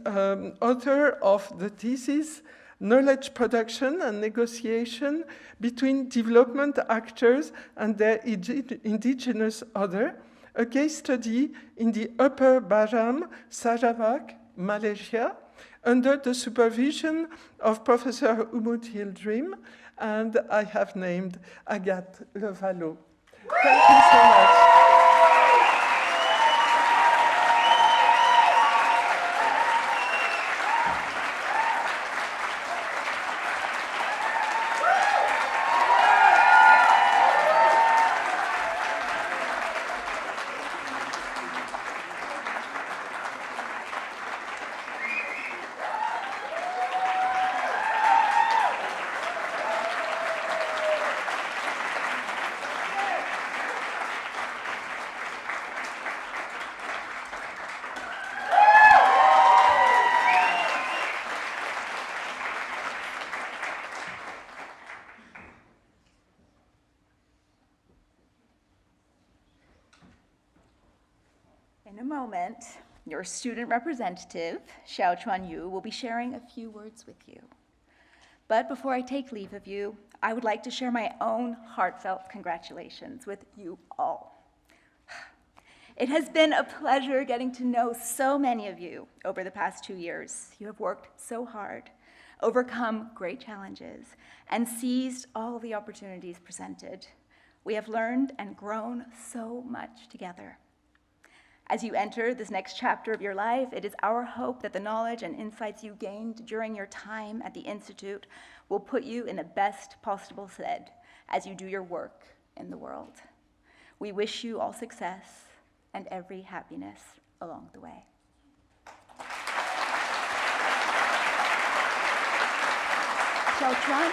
author of the thesis, Knowledge Production and Negotiation between Development Actors and their Indigenous Other, a case study in the Upper Baram, Sarawak, Malaysia, under the supervision of Professor Umut Yildirim, and I have named Agathe Levalo. Thank you so much. In a moment, your student representative, Xiao Chuan Yu, will be sharing a few words with you. But before I take leave of you, I would like to share my own heartfelt congratulations with you all. It has been a pleasure getting to know so many of you over the past 2 years. You have worked so hard, overcome great challenges, and seized all the opportunities presented. We have learned and grown so much together. As you enter this next chapter of your life, it is our hope that the knowledge and insights you gained during your time at the Institute will put you in the best possible stead as you do your work in the world. We wish you all success and every happiness along the way. Xiao Chuan.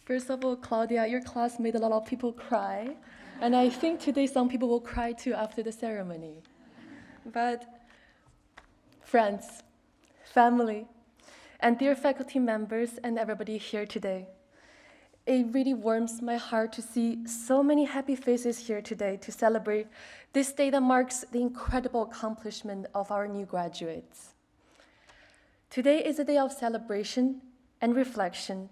First of all, Claudia, your class made a lot of people cry, and I think today some people will cry too after the ceremony. But friends, family, and dear faculty members and everybody here today, it really warms my heart to see so many happy faces here today to celebrate this day that marks the incredible accomplishment of our new graduates. Today is a day of celebration and reflection.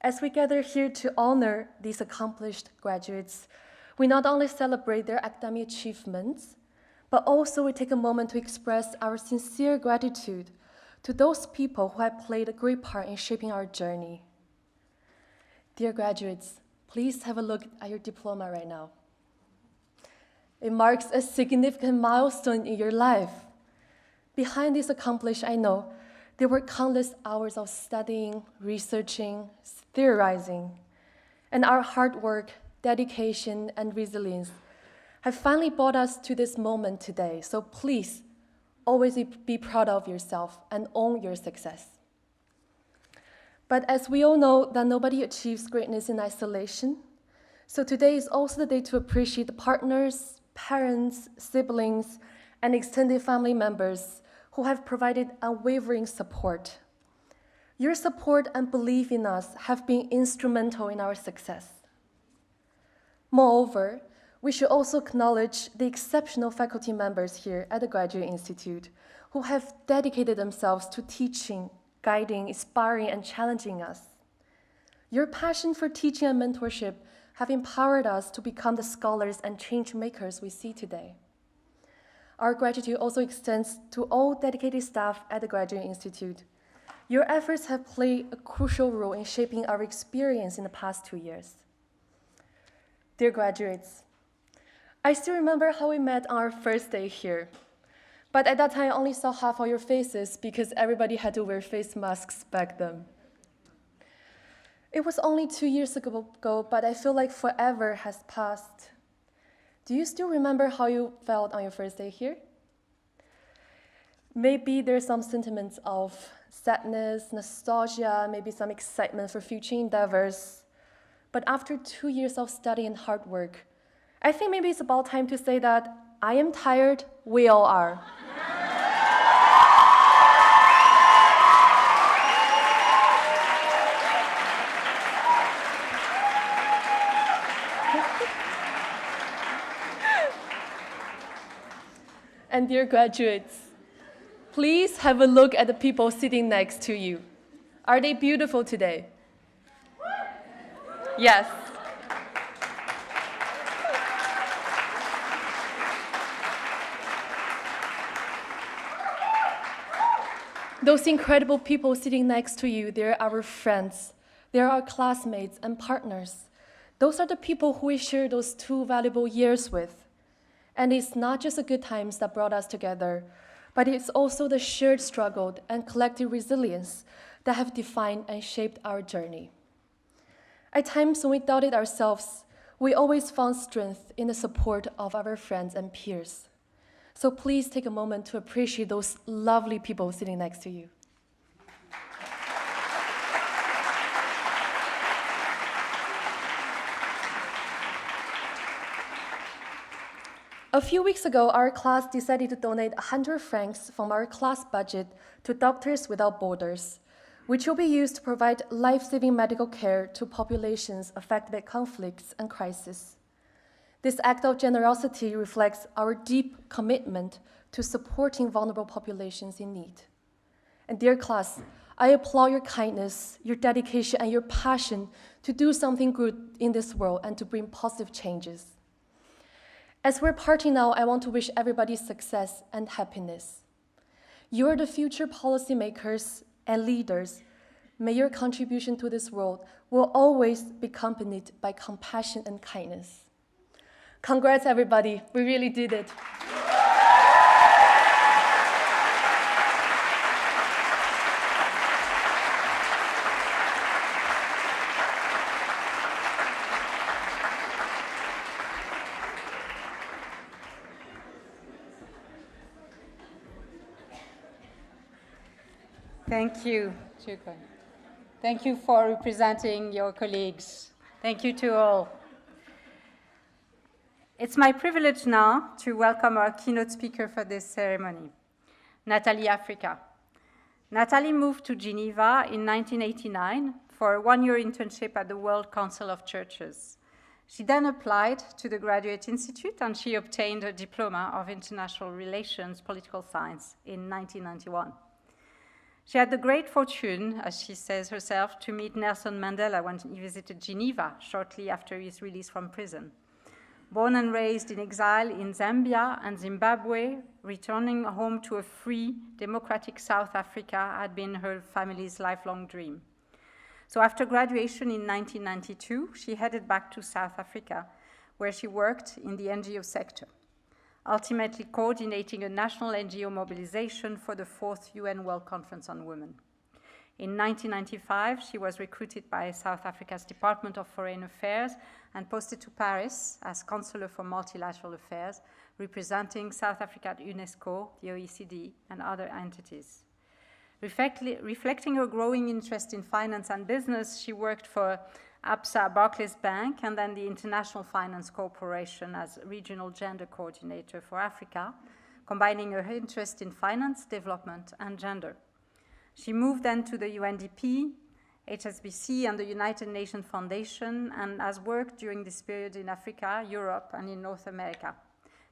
As we gather here to honor these accomplished graduates, we not only celebrate their academic achievements, But also we take a moment to express our sincere gratitude to those people who have played a great part in shaping our journey. Dear graduates, please have a look at your diploma right now. It marks a significant milestone in your life. Behind this accomplishment, I know there were countless hours of studying, researching, theorizing, and our hard work, dedication, and resilience have finally brought us to this moment today. So please, always be proud of yourself and own your success. But as we all know that nobody achieves greatness in isolation, so today is also the day to appreciate the partners, parents, siblings, and extended family members who have provided unwavering support. Your support and belief in us have been instrumental in our success. Moreover, we should also acknowledge the exceptional faculty members here at the Graduate Institute who have dedicated themselves to teaching, guiding, inspiring, and challenging us. Your passion for teaching and mentorship have empowered us to become the scholars and change makers we see today. Our gratitude also extends to all dedicated staff at the Graduate Institute. Your efforts have played a crucial role in shaping our experience in the past 2 years. Dear graduates, I still remember how we met on our first day here. But at that time, I only saw half of your faces because everybody had to wear face masks back then. It was only 2 years ago, but I feel like forever has passed. Do you still remember how you felt on your first day here? Maybe there's some sentiments of sadness, nostalgia, maybe some excitement for future endeavors. But after 2 years of study and hard work, I think maybe it's about time to say that I am tired, we all are. And dear graduates, please have a look at the people sitting next to you. Are they beautiful today? Yes. Those incredible people sitting next to you, they're our friends. They're our classmates and partners. Those are the people who we share those 2 valuable years with. And it's not just the good times that brought us together, but it's also the shared struggle and collective resilience that have defined and shaped our journey. At times when we doubted ourselves, we always found strength in the support of our friends and peers. So please take a moment to appreciate those lovely people sitting next to you. A few weeks ago, our class decided to donate 100 francs from our class budget to Doctors Without Borders, which will be used to provide life-saving medical care to populations affected by conflicts and crises. This act of generosity reflects our deep commitment to supporting vulnerable populations in need. And dear class, I applaud your kindness, your dedication, and your passion to do something good in this world and to bring positive changes. As we're parting now, I want to wish everybody success and happiness. You are the future policymakers and leaders. May your contribution to this world will always be accompanied by compassion and kindness. Congrats, everybody. We really did it. Thank you, Chukun. Thank you for representing your colleagues. Thank you to all. It's my privilege now to welcome our keynote speaker for this ceremony, Nathalie Africa. Nathalie moved to Geneva in 1989 for a one-year internship at the World Council of Churches. She then applied to the Graduate Institute and she obtained a diploma of International Relations, Political Science in 1991. She had the great fortune, as she says herself, to meet Nelson Mandela when he visited Geneva shortly after his release from prison. Born and raised in exile in Zambia and Zimbabwe, returning home to a free, democratic South Africa had been her family's lifelong dream. So after graduation in 1992, she headed back to South Africa, where she worked in the NGO sector, ultimately coordinating a national NGO mobilization for the 4th UN World Conference on Women. In 1995, she was recruited by South Africa's Department of Foreign Affairs and posted to Paris as Counselor for Multilateral Affairs, representing South Africa at UNESCO, the OECD, and other entities. Reflecting her growing interest in finance and business, she worked for ABSA Barclays Bank and then the International Finance Corporation as Regional Gender Coordinator for Africa, combining her interest in finance, development, and gender. She moved then to the UNDP, HSBC, and the United Nations Foundation, and has worked during this period in Africa, Europe, and in North America.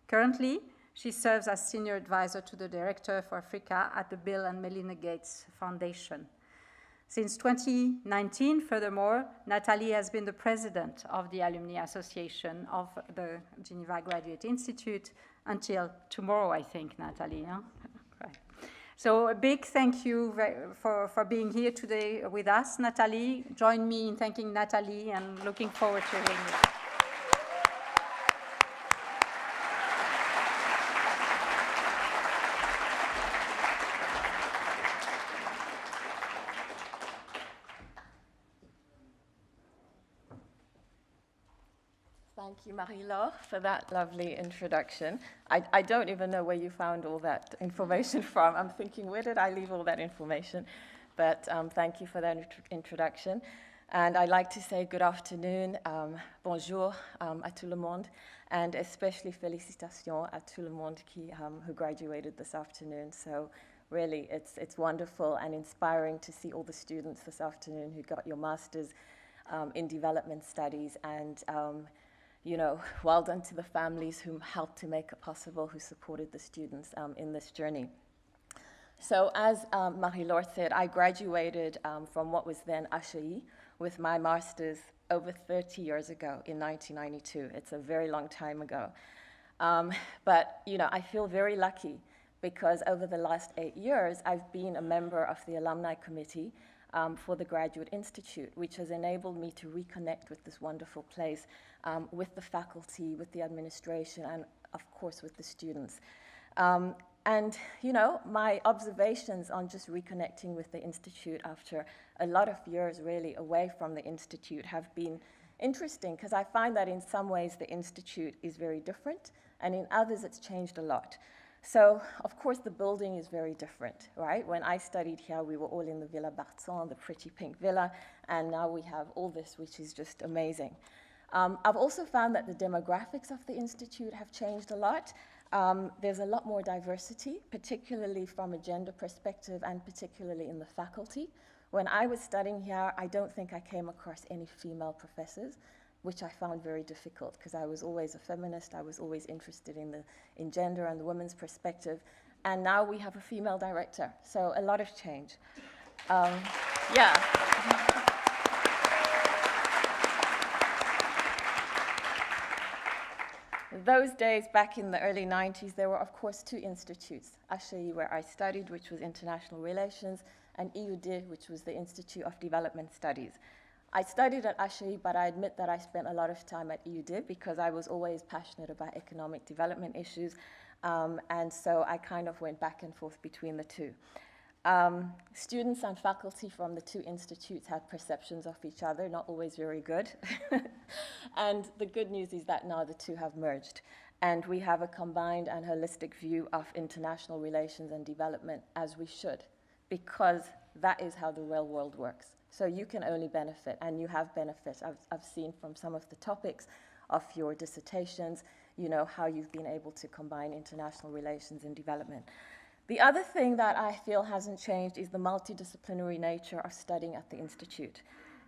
Currently, she serves as Senior Advisor to the Director for Africa at the Bill and Melinda Gates Foundation. Since 2019, furthermore, Nathalie has been the President of the Alumni Association of the Geneva Graduate Institute until tomorrow, I think, Nathalie. Huh? Right. So a big thank you for being here today with us, Nathalie. Join me in thanking Nathalie and looking forward to hearing you. Thank you, Marie-Laure, for that lovely introduction. I don't even know where you found all that information from. I'm thinking, where did I leave all that information? But thank you for that introduction. And I'd like to say good afternoon, bonjour à tout le monde, and especially félicitations à tout le monde who graduated this afternoon. So really, it's wonderful and inspiring to see all the students this afternoon who got your masters in development studies, and you know, well done to the families who helped to make it possible, who supported the students in this journey. So as Marie-Laure said, I graduated from what was then HEI with my master's over 30 years ago in 1992. It's a very long time ago. But, you know, I feel very lucky because over the last 8 years, I've been a member of the alumni committee for the Graduate Institute, which has enabled me to reconnect with this wonderful place, with the faculty, with the administration, and of course with the students. And, you know, my observations on just reconnecting with the Institute after a lot of years really away from the Institute have been interesting, because I find that in some ways the Institute is very different, and in others it's changed a lot. So, of course, the building is very different, right? When I studied here, we were all in the Villa Barton, the pretty pink villa, and now we have all this, which is just amazing. I've also found that the demographics of the Institute have changed a lot. There's a lot more diversity, particularly from a gender perspective and particularly in the faculty. When I was studying here, I don't think I came across any female professors, which I found very difficult because I was always a feminist. I was always interested in gender and the women's perspective. And now we have a female director, so a lot of change. Yeah. Those days, back in the early 90s, there were, of course, two institutes. HEI, where I studied, which was International Relations, and IUD, which was the Institute of Development Studies. I studied at HEI, but I admit that I spent a lot of time at IUD because I was always passionate about economic development issues, and so I kind of went back and forth between the two. Students and faculty from the two institutes had perceptions of each other, not always very good. And the good news is that now the two have merged, and we have a combined and holistic view of international relations and development, as we should, because that is how the real world works. So you can only benefit, and you have benefit. I've seen from some of the topics of your dissertations, you know, how you've been able to combine international relations and development. The other thing that I feel hasn't changed is the multidisciplinary nature of studying at the Institute.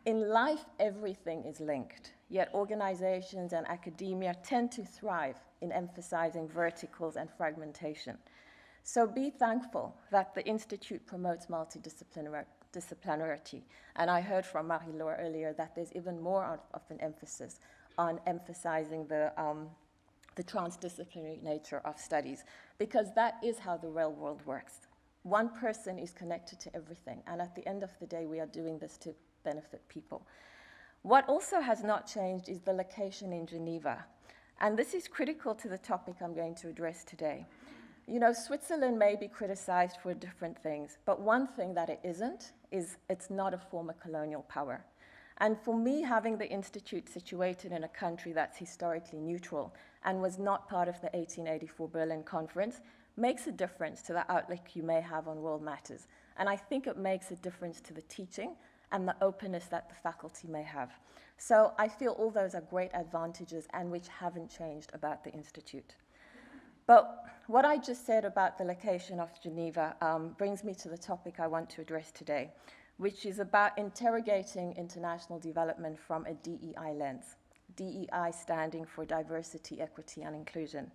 In life, everything is linked, yet organizations and academia tend to thrive in emphasizing verticals and fragmentation. So be thankful that the Institute promotes multidisciplinarity. And I heard from Marie-Laure earlier that there's even more of an emphasis on emphasizing the transdisciplinary nature of studies, because that is how the real world works. One person is connected to everything, and at the end of the day, we are doing this to benefit people. What also has not changed is the location in Geneva, and this is critical to the topic I'm going to address today. You know, Switzerland may be criticized for different things, but one thing that it isn't is it's not a former colonial power. And for me, having the institute situated in a country that's historically neutral and was not part of the 1884 Berlin Conference makes a difference to the outlook you may have on world matters. And I think it makes a difference to the teaching and the openness that the faculty may have. So I feel all those are great advantages and which haven't changed about the institute. But what I just said about the location of Geneva brings me to the topic I want to address today, which is about interrogating international development from a DEI lens. DEI standing for diversity, equity, and inclusion.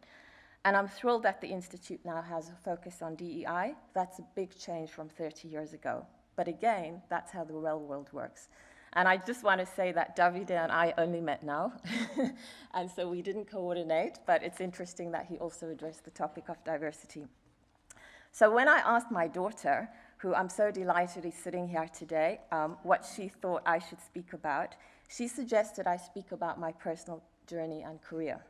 And I'm thrilled that the Institute now has a focus on DEI. That's a big change from 30 years ago. But again, that's how the real world works. And I just want to say that Davide and I only met now, and so we didn't coordinate, but it's interesting that he also addressed the topic of diversity. So when I asked my daughter, who I'm so delighted is sitting here today, what she thought I should speak about, she suggested I speak about my personal journey and career.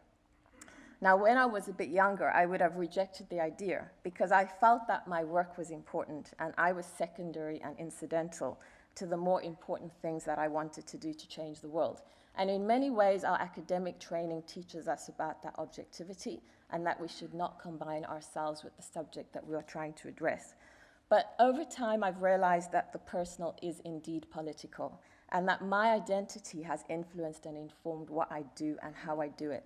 Now, when I was a bit younger, I would have rejected the idea because I felt that my work was important and I was secondary and incidental to the more important things that I wanted to do to change the world. And in many ways, our academic training teaches us about that objectivity and that we should not combine ourselves with the subject that we are trying to address. But over time, I've realized that the personal is indeed political and that my identity has influenced and informed what I do and how I do it.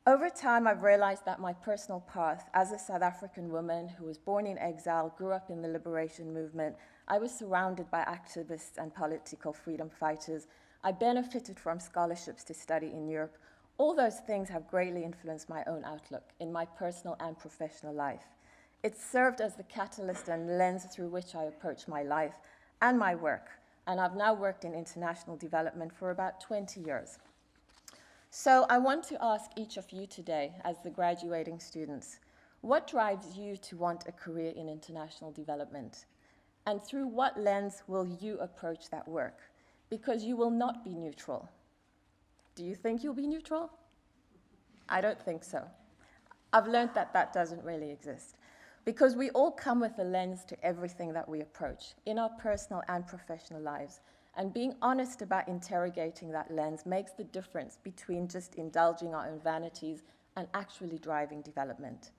Over time, I've realized that my personal path as a South African woman who was born in exile, grew up in the liberation movement, I was surrounded by activists and political freedom fighters. I benefited from scholarships to study in Europe. All those things have greatly influenced my own outlook in my personal and professional life. It served as the catalyst and lens through which I approach my life and my work, and I've now worked in international development for about 20 years. So I want to ask each of you today, as the graduating students, what drives you to want a career in international development? And through what lens will you approach that work? Because you will not be neutral. Do you think you'll be neutral? I don't think so. I've learned that that doesn't really exist. Because we all come with a lens to everything that we approach, in our personal and professional lives. And being honest about interrogating that lens makes the difference between just indulging our own vanities and actually driving development.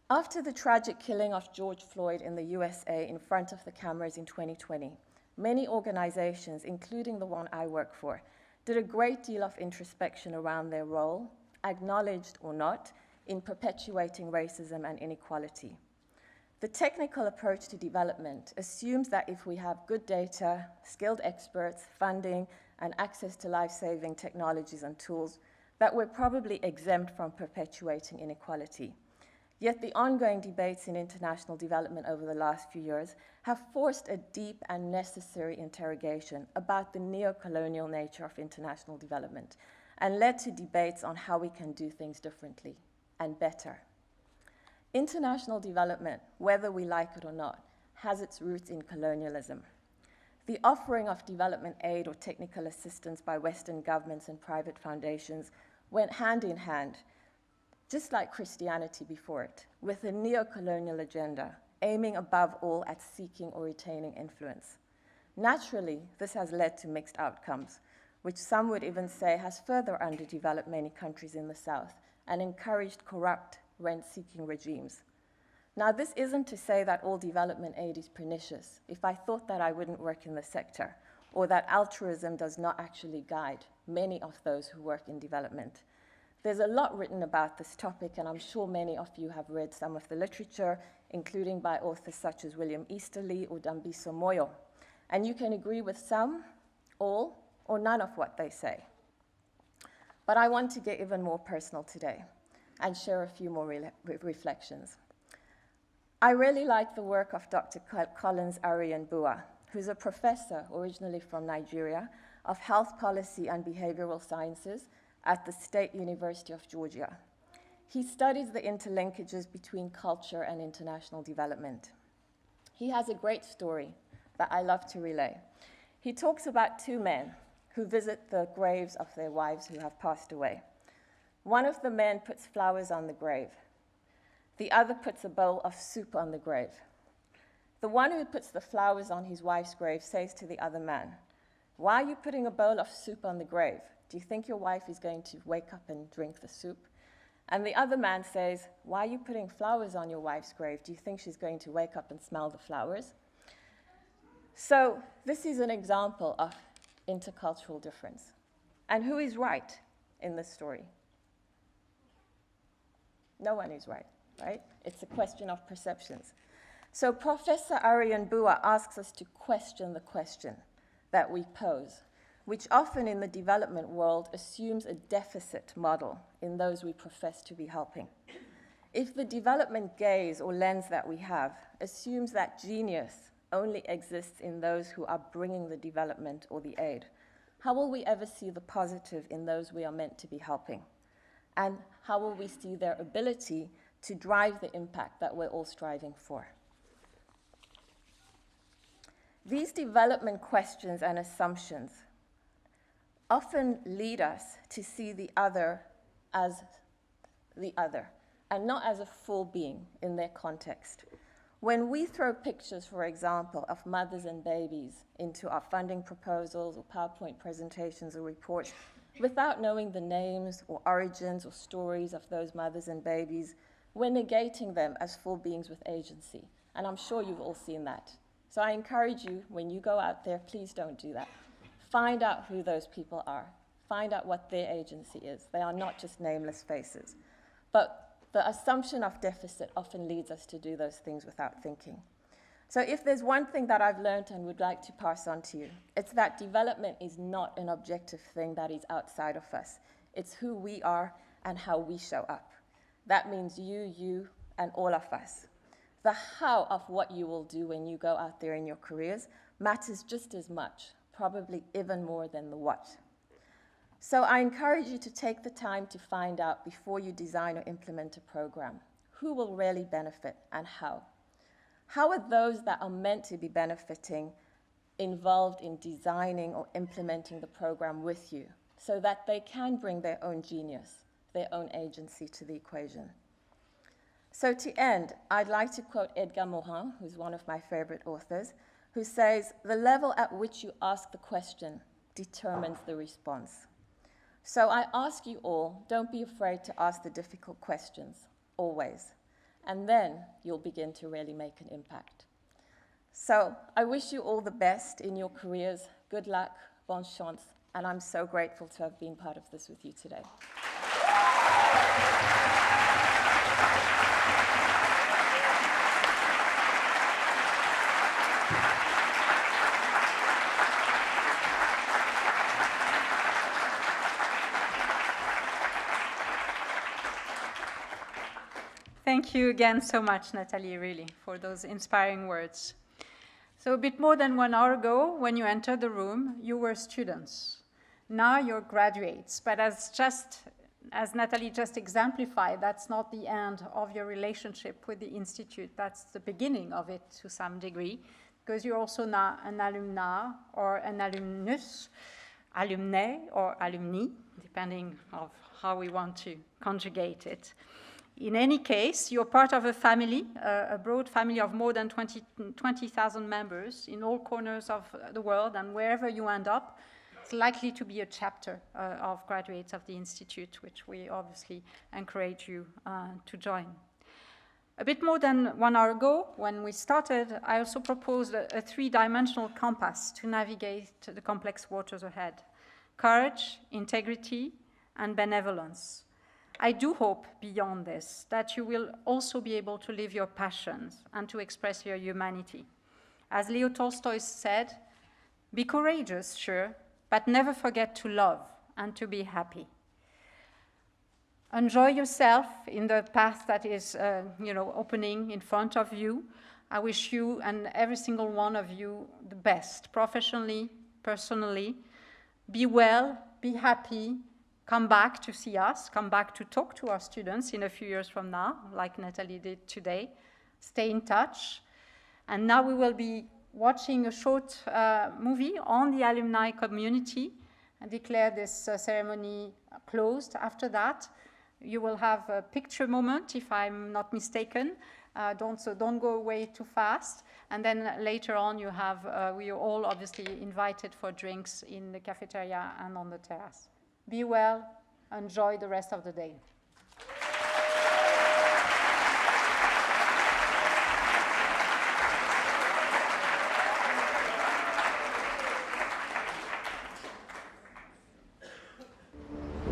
After the tragic killing of George Floyd in the USA in front of the cameras in 2020, many organizations, including the one I work for, did a great deal of introspection around their role, acknowledged or not, in perpetuating racism and inequality. The technical approach to development assumes that if we have good data, skilled experts, funding, and access to life-saving technologies and tools, that we're probably exempt from perpetuating inequality. Yet the ongoing debates in international development over the last few years have forced a deep and necessary interrogation about the neo-colonial nature of international development and led to debates on how we can do things differently and better. International development, whether we like it or not, has its roots in colonialism. The offering of development aid or technical assistance by Western governments and private foundations went hand in hand, just like Christianity before it, with a neo-colonial agenda, aiming above all at seeking or retaining influence. Naturally, this has led to mixed outcomes, which some would even say has further underdeveloped many countries in the South and encouraged corrupt, rent-seeking regimes. Now, this isn't to say that all development aid is pernicious. If I thought that, I wouldn't work in the sector, or that altruism does not actually guide many of those who work in development. There's a lot written about this topic, and I'm sure many of you have read some of the literature, including by authors such as William Easterly or Dambiso Moyo. And you can agree with some, all, or none of what they say. But I want to get even more personal today and share a few more reflections. I really like the work of Dr. Collins Arian Bua, who's a professor originally from Nigeria, of Health Policy and Behavioral Sciences at the State University of Georgia. He studies the interlinkages between culture and international development. He has a great story that I love to relay. He talks about two men who visit the graves of their wives who have passed away. One of the men puts flowers on the grave. The other puts a bowl of soup on the grave. The one who puts the flowers on his wife's grave says to the other man, "Why are you putting a bowl of soup on the grave? Do you think your wife is going to wake up and drink the soup?" And the other man says, "Why are you putting flowers on your wife's grave? Do you think she's going to wake up and smell the flowers?" So this is an example of intercultural difference. And who is right in this story? No one is right, right? It's a question of perceptions. So Professor Arian Bua asks us to question the question that we pose, which often in the development world assumes a deficit model in those we profess to be helping. If the development gaze or lens that we have assumes that genius only exists in those who are bringing the development or the aid, how will we ever see the positive in those we are meant to be helping? And how will we see their ability to drive the impact that we're all striving for? These development questions and assumptions often lead us to see the other as the other and not as a full being in their context. When we throw pictures, for example, of mothers and babies into our funding proposals or PowerPoint presentations or reports without knowing the names or origins or stories of those mothers and babies, we're negating them as full beings with agency. And I'm sure you've all seen that. So I encourage you, when you go out there, please don't do that. Find out who those people are. Find out what their agency is. They are not just nameless faces. But the assumption of deficit often leads us to do those things without thinking. So if there's one thing that I've learned and would like to pass on to you, it's that development is not an objective thing that is outside of us. It's who we are and how we show up. That means you, and all of us. The how of what you will do when you go out there in your careers matters just as much, probably even more than the what. So I encourage you to take the time to find out before you design or implement a program, who will really benefit and how. How are those that are meant to be benefiting involved in designing or implementing the program with you so that they can bring their own genius, their own agency to the equation? So to end, I'd like to quote Edgar Morin, who's one of my favorite authors, who says, "The level at which you ask the question determines the response." So I ask you all, don't be afraid to ask the difficult questions, always. And then you'll begin to really make an impact. So I wish you all the best in your careers. Good luck, bonne chance, and I'm so grateful to have been part of this with you today. Thank you again so much, Nathalie, really, for those inspiring words. So a bit more than 1 hour ago, when you entered the room, you were students. Now you're graduates, but as Nathalie just exemplified, that's not the end of your relationship with the Institute. That's the beginning of it to some degree, because you're also now an alumna or an alumnus, alumnae or alumni, depending on how we want to conjugate it. In any case, you're part of a family, a broad family of more than 20,000 members in all corners of the world, and wherever you end up, it's likely to be a chapter of graduates of the Institute, which we obviously encourage you to join. A bit more than 1 hour ago, when we started, I also proposed a three-dimensional compass to navigate the complex waters ahead: courage, integrity, and benevolence. I do hope beyond this that you will also be able to live your passions and to express your humanity. As Leo Tolstoy said, be courageous, sure, but never forget to love and to be happy. Enjoy yourself in the path that is opening in front of you. I wish you and every single one of you the best, professionally, personally, Be well, be happy, come back to see us, come back to talk to our students in a few years from now, like Natalie did today. Stay in touch. And now we will be watching a short movie on the alumni community and declare this ceremony closed. After that, you will have a picture moment, if I'm not mistaken. Don't go away too fast. And then later on, we are all obviously invited for drinks in the cafeteria and on the terrace. Be well, enjoy the rest of the day.